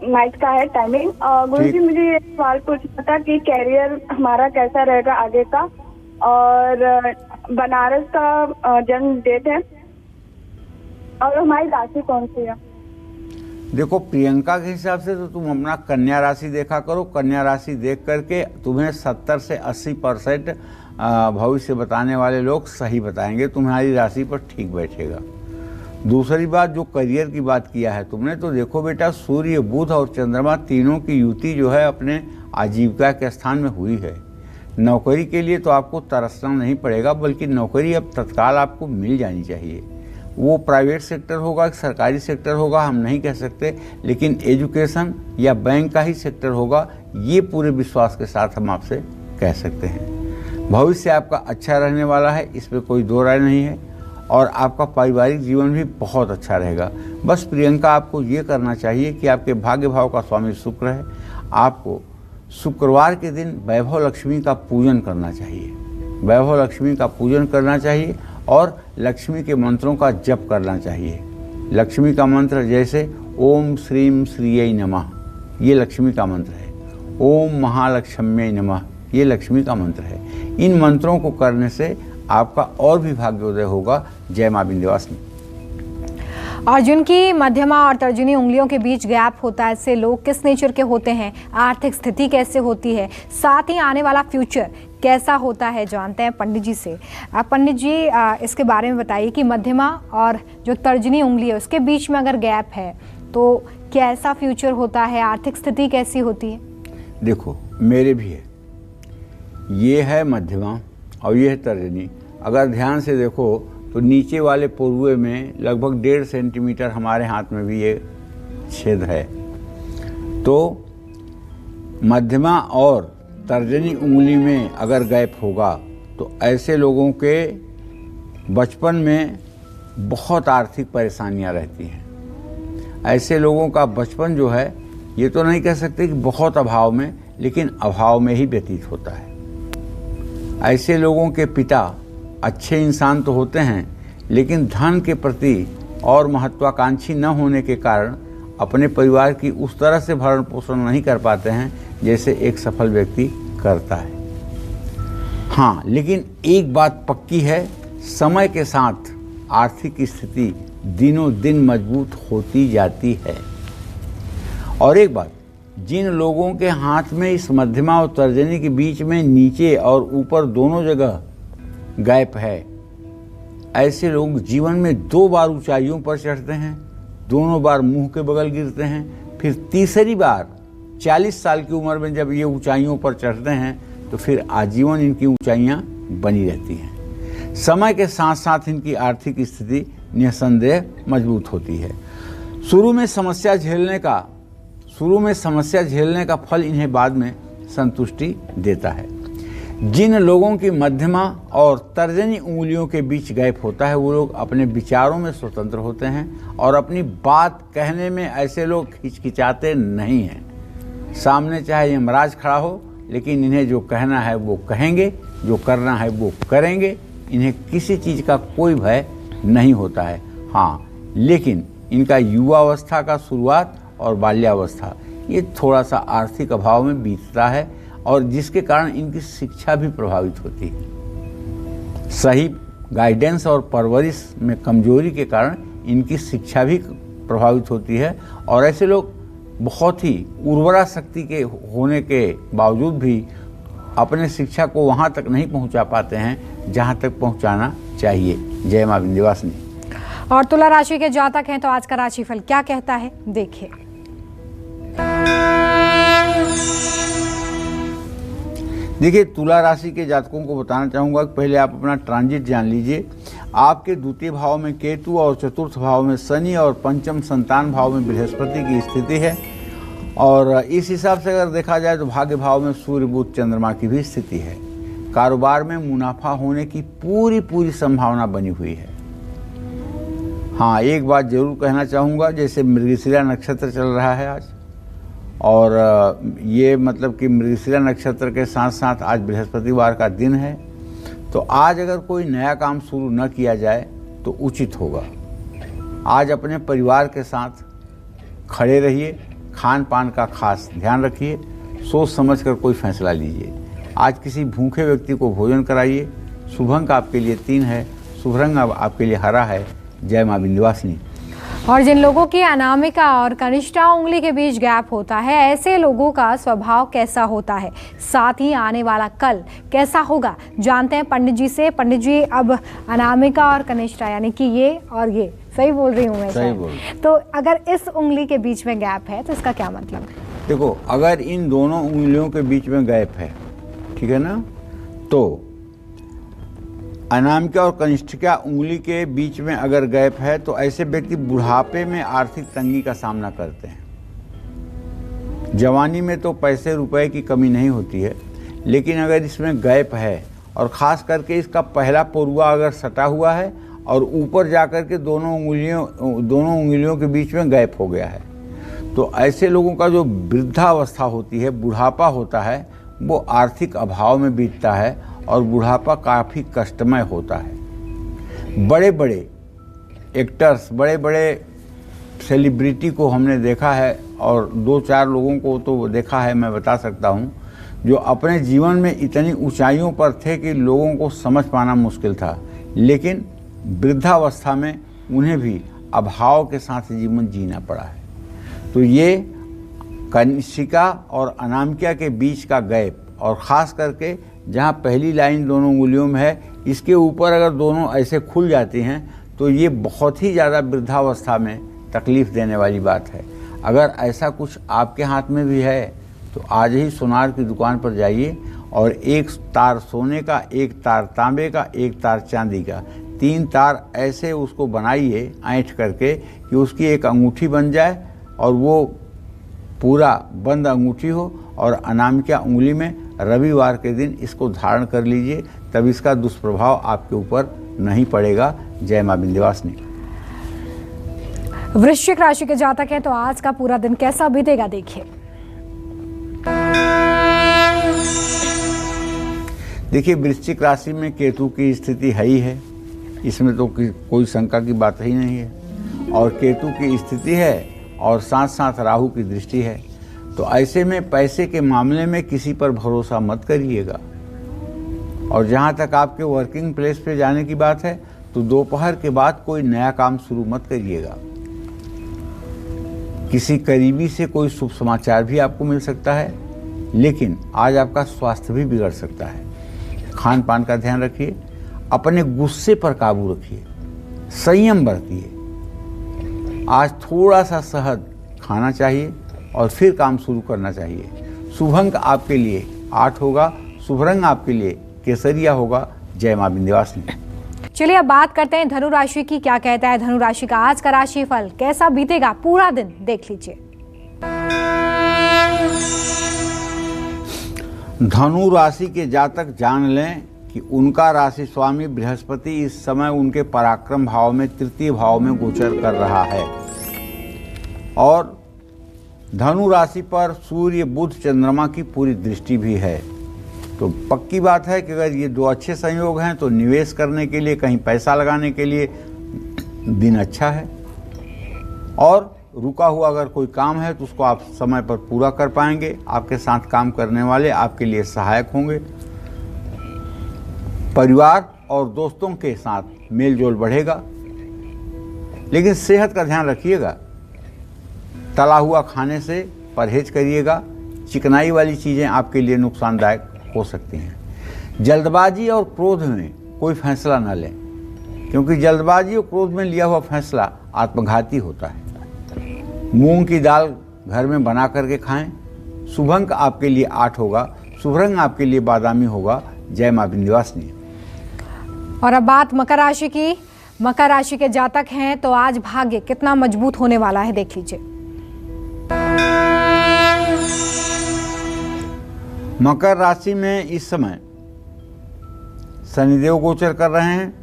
नाइट का है टाइमिंग। गुरु जी, मुझे ये सवाल पूछना था कि कैरियर हमारा कैसा रहेगा आगे का, और बनारस का जन्म डेट है, और हमारी राशि कौन सी है? देखो, प्रियंका के हिसाब से तो तुम अपना कन्या राशि देखा करो। कन्या राशि देख करके तुम्हें 70 से 80% भविष्य बताने वाले लोग सही बताएंगे। तुम्हारी राशि पर ठीक बैठेगा। दूसरी बात, जो करियर की बात किया है तुमने, तो देखो बेटा, सूर्य, बुध और चंद्रमा तीनों की युति जो है अपने आजीविका के स्थान में हुई है। नौकरी के लिए तो आपको तरसना नहीं पड़ेगा, बल्कि नौकरी अब तत्काल आपको मिल जानी चाहिए। वो प्राइवेट सेक्टर होगा कि सरकारी सेक्टर होगा हम नहीं कह सकते, लेकिन एजुकेशन या बैंक का ही सेक्टर होगा, ये पूरे विश्वास के साथ हम आपसे कह सकते हैं। भविष्य आपका अच्छा रहने वाला है, इसमें कोई दो राय नहीं है, और आपका पारिवारिक जीवन भी बहुत अच्छा रहेगा। बस प्रियंका, आपको ये करना चाहिए कि आपके भाग्य भाव का स्वामी शुक्र है। आपको शुक्रवार के दिन वैभव लक्ष्मी का पूजन करना चाहिए। वैभव लक्ष्मी का पूजन करना चाहिए और लक्ष्मी के मंत्रों का जप करना चाहिए। लक्ष्मी का मंत्र जैसे ओम श्रीम श्रीयै नमः, ये लक्ष्मी का मंत्र है। ओम महालक्ष्म्यै नमः, ये लक्ष्मी का मंत्र है। इन मंत्रों को करने से आपका और भी भाग्योदय होगा। जय मां विंध्यवासिनी। और जिनकी मध्यमा और तर्जनी उंगलियों के बीच गैप होता है, ऐसे लोग किस नेचर के होते हैं? आर्थिक स्थिति कैसे होती है? साथ ही आने वाला फ्यूचर कैसा होता है, जानते हैं पंडित जी से। आप पंडित जी इसके बारे में बताइए कि मध्यमा और जो तर्जनी उंगली है उसके बीच में अगर गैप है तो कैसा फ्यूचर होता है? आर्थिक स्थिति कैसी होती है? देखो, मेरे भी है, ये है मध्यमा और ये है तर्जनी। अगर ध्यान से देखो तो नीचे वाले पुरुए में लगभग 1.5 सेंटीमीटर हमारे हाथ में भी ये छेद है। तो मध्यमा और तर्जनी उंगली में अगर गैप होगा तो ऐसे लोगों के बचपन में बहुत आर्थिक परेशानियां रहती हैं। ऐसे लोगों का बचपन जो है, ये तो नहीं कह सकते कि बहुत अभाव में, लेकिन अभाव में ही व्यतीत होता है। ऐसे लोगों के पिता अच्छे इंसान तो होते हैं, लेकिन धन के प्रति और महत्वाकांक्षी न होने के कारण अपने परिवार की उस तरह से भरण पोषण नहीं कर पाते हैं जैसे एक सफल व्यक्ति करता है। हाँ, लेकिन एक बात पक्की है, समय के साथ आर्थिक स्थिति दिनों दिन मजबूत होती जाती है। और एक बात, जिन लोगों के हाथ में इस मध्यमा और तर्जनी के बीच में नीचे और ऊपर दोनों जगह गैप है, ऐसे लोग जीवन में 2 बार ऊंचाइयों पर चढ़ते हैं, दोनों बार मुंह के बगल गिरते हैं, फिर तीसरी बार 40 साल की उम्र में जब ये ऊंचाइयों पर चढ़ते हैं तो फिर आजीवन इनकी ऊंचाइयां बनी रहती हैं। समय के साथ साथ इनकी आर्थिक स्थिति निसंदेह मजबूत होती है। शुरू में समस्या झेलने का फल इन्हें बाद में संतुष्टि देता है। जिन लोगों की मध्यमा और तर्जनी उंगलियों के बीच गैप होता है वो लोग अपने विचारों में स्वतंत्र होते हैं और अपनी बात कहने में ऐसे लोग हिचकिचाते नहीं हैं। सामने चाहे यमराज खड़ा हो, लेकिन इन्हें जो कहना है वो कहेंगे, जो करना है वो करेंगे। इन्हें किसी चीज़ का कोई भय नहीं होता है। हाँ, लेकिन इनका युवावस्था का शुरुआत और बाल्यावस्था ये थोड़ा सा आर्थिक अभाव में बीतता है और जिसके कारण इनकी शिक्षा भी प्रभावित होती है। सही गाइडेंस और परवरिश में कमजोरी के कारण इनकी शिक्षा भी प्रभावित होती है और ऐसे लोग बहुत ही उर्वरा शक्ति के होने के बावजूद भी अपने शिक्षा को वहाँ तक नहीं पहुँचा पाते हैं जहाँ तक पहुँचाना चाहिए। जय माँ विंध्यवासिनी। और तुला राशि के जातक हैं तो आज का राशिफल क्या कहता है, देखिए। देखिए, तुला राशि के जातकों को बताना चाहूँगा कि पहले आप अपना ट्रांजिट जान लीजिए। आपके द्वितीय भाव में केतु और चतुर्थ भाव में शनि और पंचम संतान भाव में बृहस्पति की स्थिति है और इस हिसाब से अगर देखा जाए तो भाग्य भाव में सूर्य बुध चंद्रमा की भी स्थिति है। कारोबार में मुनाफा होने की पूरी संभावना बनी हुई है। हाँ, एक बात जरूर कहना चाहूँगा, जैसे मृगशिरा नक्षत्र चल रहा है आज और ये मतलब कि मृगशिरा नक्षत्र के साथ साथ आज बृहस्पतिवार का दिन है, तो आज अगर कोई नया काम शुरू न किया जाए तो उचित होगा। आज अपने परिवार के साथ खड़े रहिए, खान पान का खास ध्यान रखिए, सोच समझकर कोई फैसला लीजिए। आज किसी भूखे व्यक्ति को भोजन कराइए। शुभ अंक आपके लिए 3 है, शुभ रंग आपके लिए हरा है। जय माँ विंध्यवासिनी। और जिन लोगों की अनामिका और कनिष्ठा उंगली के बीच गैप होता है, ऐसे लोगों का स्वभाव कैसा होता है, साथ ही आने वाला कल कैसा होगा, जानते हैं पंडित जी से। पंडित जी, अब अनामिका और कनिष्ठा यानी कि ये और ये, सही बोल रही हूँ मैं? सही बोल। तो अगर इस उंगली के बीच में गैप है तो इसका क्या मतलब है? देखो, अगर इन दोनों उंगलियों के बीच में गैप है, ठीक है ना, तो अनामिका और कनिष्ठिका उंगली के बीच में अगर गैप है तो ऐसे व्यक्ति बुढ़ापे में आर्थिक तंगी का सामना करते हैं। जवानी में तो पैसे रुपए की कमी नहीं होती है, लेकिन अगर इसमें गैप है और ख़ास करके इसका पहला पोरुआ अगर सटा हुआ है और ऊपर जाकर के दोनों उंगलियों के बीच में गैप हो गया है, तो ऐसे लोगों का जो वृद्धावस्था होती है, बुढ़ापा होता है, वो आर्थिक अभाव में बीतता है और बुढ़ापा काफ़ी कष्टमय होता है। बड़े बड़े एक्टर्स, बड़े बड़े सेलिब्रिटी को हमने देखा है और 2-4 लोगों को तो देखा है, मैं बता सकता हूँ, जो अपने जीवन में इतनी ऊंचाइयों पर थे कि लोगों को समझ पाना मुश्किल था, लेकिन वृद्धावस्था में उन्हें भी अभाव के साथ जीवन जीना पड़ा है। तो ये कनिष्ठिका और अनामिका के बीच का गैप, और ख़ास करके जहाँ पहली लाइन दोनों उंगलियों में है, इसके ऊपर अगर दोनों ऐसे खुल जाती हैं तो ये बहुत ही ज़्यादा वृद्धावस्था में तकलीफ़ देने वाली बात है। अगर ऐसा कुछ आपके हाथ में भी है तो आज ही सोनार की दुकान पर जाइए और 1 तार सोने का, 1 तार तांबे का, 1 तार चांदी का, 3 तार ऐसे उसको बनाइए ऐंठ करके कि उसकी एक अंगूठी बन जाए और वो पूरा बंद अंगूठी हो, और अनामिका उंगली में रविवार के दिन इसको धारण कर लीजिए, तब इसका दुष्प्रभाव आपके ऊपर नहीं पड़ेगा। जय मां विंध्यवासिनी। वृश्चिक राशि के जातक हैं तो आज का पूरा दिन कैसा बीतेगा, देखिए। देखिए, वृश्चिक राशि में केतु की स्थिति है ही है, इसमें तो कोई शंका की बात ही नहीं है, और केतु की स्थिति है और साथ साथ राहु की दृष्टि है। तो ऐसे में पैसे के मामले में किसी पर भरोसा मत करिएगा, और जहाँ तक आपके वर्किंग प्लेस पे जाने की बात है तो दोपहर के बाद कोई नया काम शुरू मत करिएगा। किसी करीबी से कोई शुभ समाचार भी आपको मिल सकता है, लेकिन आज आपका स्वास्थ्य भी बिगड़ सकता है। खान पान का ध्यान रखिए, अपने गुस्से पर काबू रखिए, संयम बरतिए। आज थोड़ा सा शहद खाना चाहिए और फिर काम शुरू करना चाहिए। शुभ अंक आपके लिए 8 होगा, शुभ रंग आपके लिए केसरिया होगा। जय मां विंध्यवासिनी। चलिए अब बात करते हैं धनु राशि की। क्या कहता है धनु राशि का आज का राशिफल, कैसा बीतेगा पूरा दिन, देख लीजिए। धनु राशि के जातक जान लें कि उनका राशि स्वामी बृहस्पति इस समय उनके पराक्रम भाव में तृतीय भाव में गोचर कर रहा है और धनु राशि पर सूर्य बुध चंद्रमा की पूरी दृष्टि भी है। तो पक्की बात है कि अगर ये दो अच्छे संयोग हैं तो निवेश करने के लिए, कहीं पैसा लगाने के लिए दिन अच्छा है और रुका हुआ अगर कोई काम है तो उसको आप समय पर पूरा कर पाएंगे। आपके साथ काम करने वाले आपके लिए सहायक होंगे। परिवार और दोस्तों के साथ मेल जोल बढ़ेगा, लेकिन सेहत का ध्यान रखिएगा। तला हुआ खाने से परहेज करिएगा। चिकनाई वाली चीज़ें आपके लिए नुकसानदायक हो सकती हैं। जल्दबाजी और क्रोध में कोई फैसला न लें, क्योंकि जल्दबाजी और क्रोध में लिया हुआ फैसला आत्मघाती होता है। मूंग की दाल घर में बना करके खाएं। शुभ अंक आपके लिए 8 होगा। शुभ रंग आपके लिए बादामी होगा। जय मां विंध्यवासिनी। और अब बात मकर राशि की। मकर राशि के जातक हैं तो आज भाग्य कितना मजबूत होने वाला है, देख लीजिए। मकर राशि में इस समय शनिदेव गोचर कर रहे हैं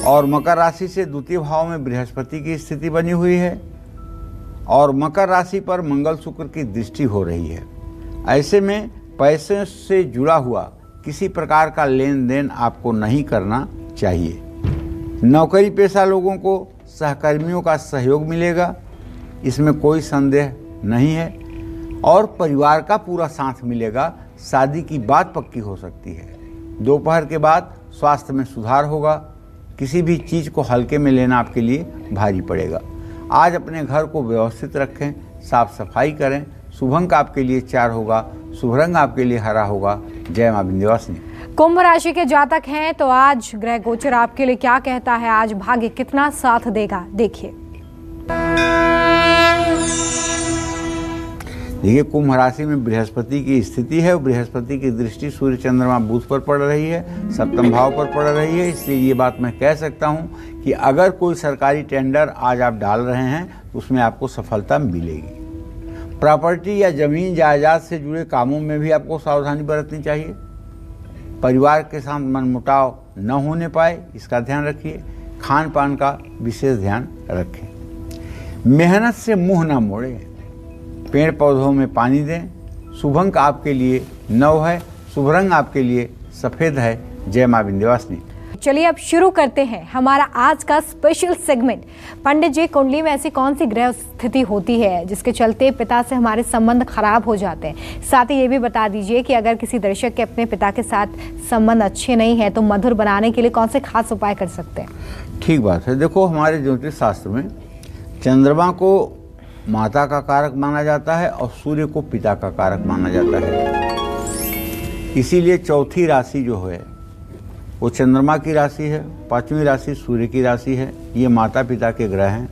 और मकर राशि से द्वितीय भाव में बृहस्पति की स्थिति बनी हुई है और मकर राशि पर मंगल शुक्र की दृष्टि हो रही है। ऐसे में पैसे से जुड़ा हुआ किसी प्रकार का लेन देन आपको नहीं करना चाहिए। नौकरी पेशा लोगों को सहकर्मियों का सहयोग मिलेगा, इसमें कोई संदेह नहीं है और परिवार का पूरा साथ मिलेगा। शादी की बात पक्की हो सकती है। दोपहर के बाद स्वास्थ्य में सुधार होगा। किसी भी चीज़ को हल्के में लेना आपके लिए भारी पड़ेगा। आज अपने घर को व्यवस्थित रखें, साफ सफाई करें। शुभ अंक आपके लिए 4 होगा। शुभ रंग आपके लिए हरा होगा। जय मां विंध्यवासिनी। कुंभ राशि के जातक हैं तो आज ग्रह गोचर आपके लिए क्या कहता है, आज भाग्य कितना साथ देगा, देखिए। देखिए, कुंभ राशि में बृहस्पति की स्थिति है। बृहस्पति की दृष्टि सूर्य चंद्रमा बुध पर पड़ रही है, सप्तम भाव पर पड़ रही है। इसलिए ये बात मैं कह सकता हूँ कि अगर कोई सरकारी टेंडर आज आप डाल रहे हैं तो उसमें आपको सफलता मिलेगी। प्रॉपर्टी या जमीन जायदाद से जुड़े कामों में भी आपको सावधानी बरतनी चाहिए। परिवार के साथ मनमुटाव न होने पाए, इसका ध्यान रखिए। खान पान का विशेष ध्यान रखें। मेहनत से मुंह न मोड़ें। पेड़ पौधों में पानी दें। शुभ अंक आपके लिए 9 है। शुभ रंग आपके लिए सफ़ेद है। जय मां विंध्यवासिनी। चलिए अब शुरू करते हैं हमारा आज का स्पेशल सेगमेंट। पंडित जी, कुंडली में ऐसी कौन सी ग्रह स्थिति होती है जिसके चलते पिता से हमारे संबंध खराब हो जाते हैं? साथ ही ये भी बता दीजिए कि अगर किसी दर्शक के अपने पिता के साथ संबंध अच्छे नहीं है तो मधुर बनाने के लिए कौन से खास उपाय कर सकते हैं? ठीक बात है। देखो, हमारे ज्योतिष शास्त्र में चंद्रमा को माता का कारक माना जाता है और सूर्य को पिता का कारक माना जाता है। इसीलिए चौथी राशि जो है वो चंद्रमा की राशि है, 5वीं राशि सूर्य की राशि है। ये माता पिता के ग्रह हैं।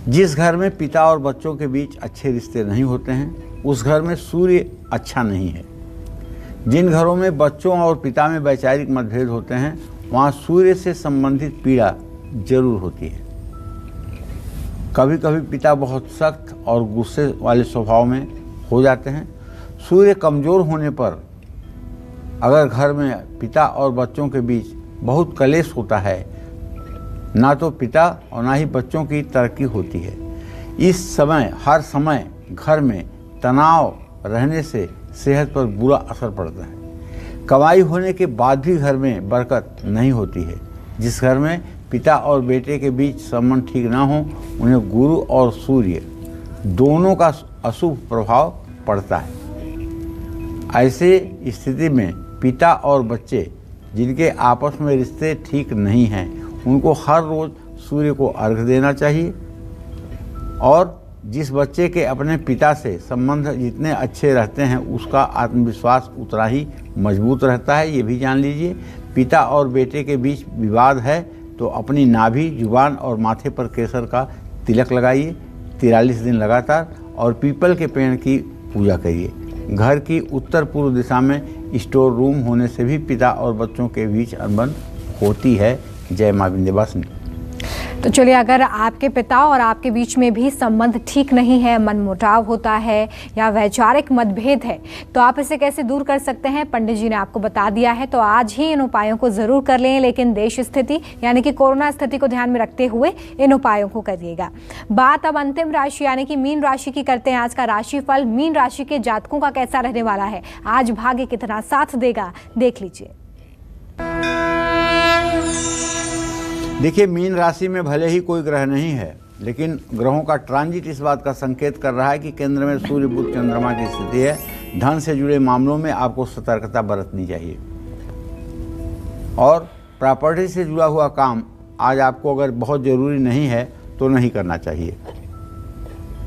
जिस घर में पिता और बच्चों के बीच अच्छे रिश्ते नहीं होते हैं उस घर में सूर्य अच्छा नहीं है। जिन घरों में बच्चों और पिता में वैचारिक मतभेद होते हैं वहाँ सूर्य से संबंधित पीड़ा जरूर होती है। कभी कभी पिता बहुत सख्त और गुस्से वाले स्वभाव में हो जाते हैं। सूर्य कमज़ोर होने पर अगर घर में पिता और बच्चों के बीच बहुत कलेश होता है, ना तो पिता और ना ही बच्चों की तरक्की होती है। इस समय हर समय घर में तनाव रहने से सेहत पर बुरा असर पड़ता है। कमाई होने के बाद भी घर में बरकत नहीं होती है। जिस घर में पिता और बेटे के बीच संबंध ठीक ना हो उन्हें गुरु और सूर्य दोनों का अशुभ प्रभाव पड़ता है। ऐसे स्थिति में पिता और बच्चे जिनके आपस में रिश्ते ठीक नहीं हैं उनको हर रोज़ सूर्य को अर्घ्य देना चाहिए। और जिस बच्चे के अपने पिता से संबंध जितने अच्छे रहते हैं उसका आत्मविश्वास उतना ही मजबूत रहता है। ये भी जान लीजिए। पिता और बेटे के बीच विवाद है तो अपनी नाभि, जुबान और माथे पर केसर का तिलक लगाइए 43 दिन लगातार और पीपल के पेड़ की पूजा करिए। घर की उत्तर पूर्व दिशा में स्टोर रूम होने से भी पिता और बच्चों के बीच अनबन होती है। जय मां विंध्यवासिनी। तो चलिए, अगर आपके पिता और आपके बीच में भी संबंध ठीक नहीं है, मनमुटाव होता है या वैचारिक मतभेद है, तो आप इसे कैसे दूर कर सकते हैं, पंडित जी ने आपको बता दिया है। तो आज ही इन उपायों को जरूर कर लें, लेकिन देश स्थिति यानी कि कोरोना स्थिति को ध्यान में रखते हुए इन उपायों को करिएगा। बात अब अंतिम राशि यानी कि मीन राशि की करते हैं। आज का राशिफल मीन राशि के जातकों का कैसा रहने वाला है, आज भाग्य कितना साथ देगा, देख लीजिए। देखिए, मीन राशि में भले ही कोई ग्रह नहीं है, लेकिन ग्रहों का ट्रांजिट इस बात का संकेत कर रहा है कि केंद्र में सूर्य बुध चंद्रमा की स्थिति है। धन से जुड़े मामलों में आपको सतर्कता बरतनी चाहिए और प्रॉपर्टी से जुड़ा हुआ काम आज आपको अगर बहुत ज़रूरी नहीं है तो नहीं करना चाहिए।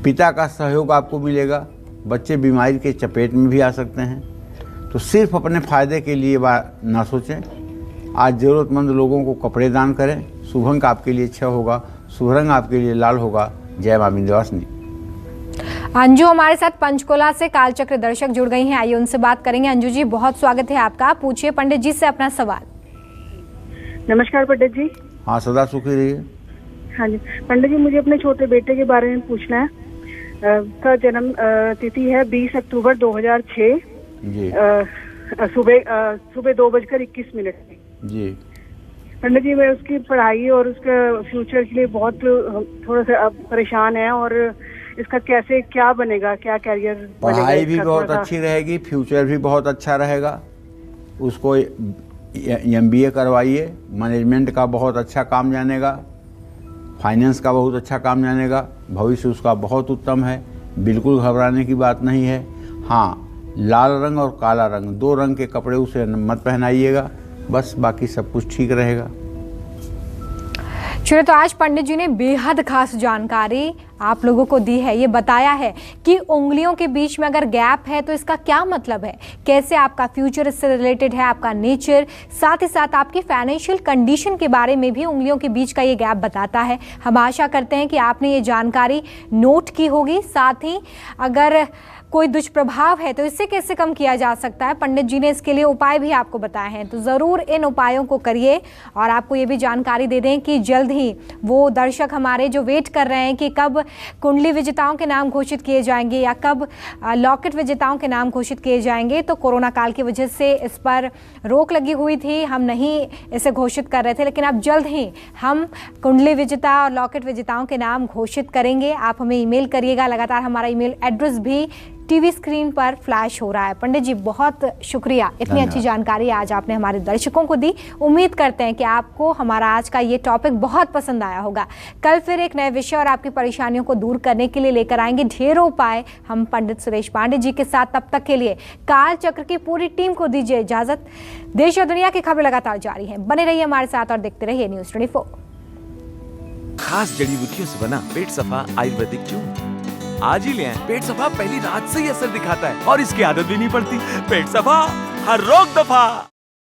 पिता का सहयोग आपको मिलेगा। बच्चे बीमारी के चपेट में भी आ सकते हैं, तो सिर्फ अपने फायदे के लिए ना सोचें। आज ज़रूरतमंद लोगों को कपड़े दान करें। शुभ अंक आपके लिए 6 होगा, शुभ रंग आपके लिए लाल होगा। जय मां विंध्यवासिनी। अंजू हमारे साथ पंचकुला से कालचक्र दर्शक जुड़ गई हैं, आइए उनसे बात करेंगे। अंजू जी, बहुत स्वागत है आपका। पूछिए पंडित जी से अपना सवाल। नमस्कार पंडित जी। हाँ, सदा सुखी रहिए। हाँ जी पंडित जी, मुझे अपने छोटे बेटे के बारे में पूछना है। उसका जन्म तिथि है 20 अक्टूबर 2006 जी। सुबह 2:21 जी। पंडित जी, मैं उसकी पढ़ाई और उसका फ्यूचर के लिए बहुत थोड़ा सा परेशान है, और इसका कैसे क्या बनेगा, क्या कैरियर बनेगा? पढ़ाई भी बहुत अच्छी रहेगी, फ्यूचर भी बहुत अच्छा रहेगा। उसको MBA करवाइए। मैनेजमेंट का बहुत अच्छा काम जानेगा, फाइनेंस का बहुत अच्छा काम जानेगा। भविष्य उसका बहुत उत्तम है, बिल्कुल घबराने की बात नहीं है। हाँ, लाल रंग और काला रंग, 2 रंग के कपड़े उसे मत पहनाइएगा, बस बाकी सब कुछ ठीक रहेगा। चलिए, तो आज पंडित जी ने बेहद खास जानकारी आप लोगों को दी है। ये बताया है कि उंगलियों के बीच में अगर गैप है तो इसका क्या मतलब है, कैसे आपका फ्यूचर इससे रिलेटेड है, आपका नेचर, साथ ही साथ आपकी फाइनेंशियल कंडीशन के बारे में भी उंगलियों के बीच का ये गैप बताता है। हम आशा करते हैं कि आपने ये जानकारी नोट की होगी। साथ ही अगर कोई दुष्प्रभाव है तो इससे कैसे कम किया जा सकता है, पंडित जी ने इसके लिए उपाय भी आपको बताए हैं। तो ज़रूर इन उपायों को करिए। और आपको ये भी जानकारी दे दें कि जल्द ही वो दर्शक हमारे जो वेट कर रहे हैं कि कब कुंडली विजेताओं के नाम घोषित किए जाएंगे या कब लॉकेट विजेताओं के नाम घोषित किए जाएंगे, तो कोरोना काल की वजह से इस पर रोक लगी हुई थी, हम नहीं इसे घोषित कर रहे थे, लेकिन अब जल्द ही हम कुंडली विजेता और लॉकेट विजेताओं के नाम घोषित करेंगे। आप हमें ईमेल करिएगा, लगातार हमारा ईमेल एड्रेस भी टीवी स्क्रीन पर फ्लैश हो रहा है। पंडित जी, बहुत शुक्रिया, इतनी अच्छी जानकारी आज आपने हमारे दर्शकों को दी। उम्मीद करते हैं कि आपको हमारा आज का ये टॉपिक बहुत पसंद आया होगा। कल फिर एक नए विषय और आपकी परेशानियों को दूर करने के लिए लेकर आएंगे ढेरों उपाय हम पंडित सुरेश पांडे जी के साथ। तब तक के लिए काल चक्र की पूरी टीम को दीजिए इजाजत। देश और दुनिया की खबरें लगातार जारी हैं, बने रहिए हमारे साथ और देखते रहिए न्यूज़ 24। खास जड़ी बूटियों से बना पेट सफा आयुर्वेदिक चूर्ण आज ही ले आएं। पेट सफा पहली रात से ही असर दिखाता है और इसकी आदत भी नहीं पड़ती। पेट सफा, हर रोग दफा।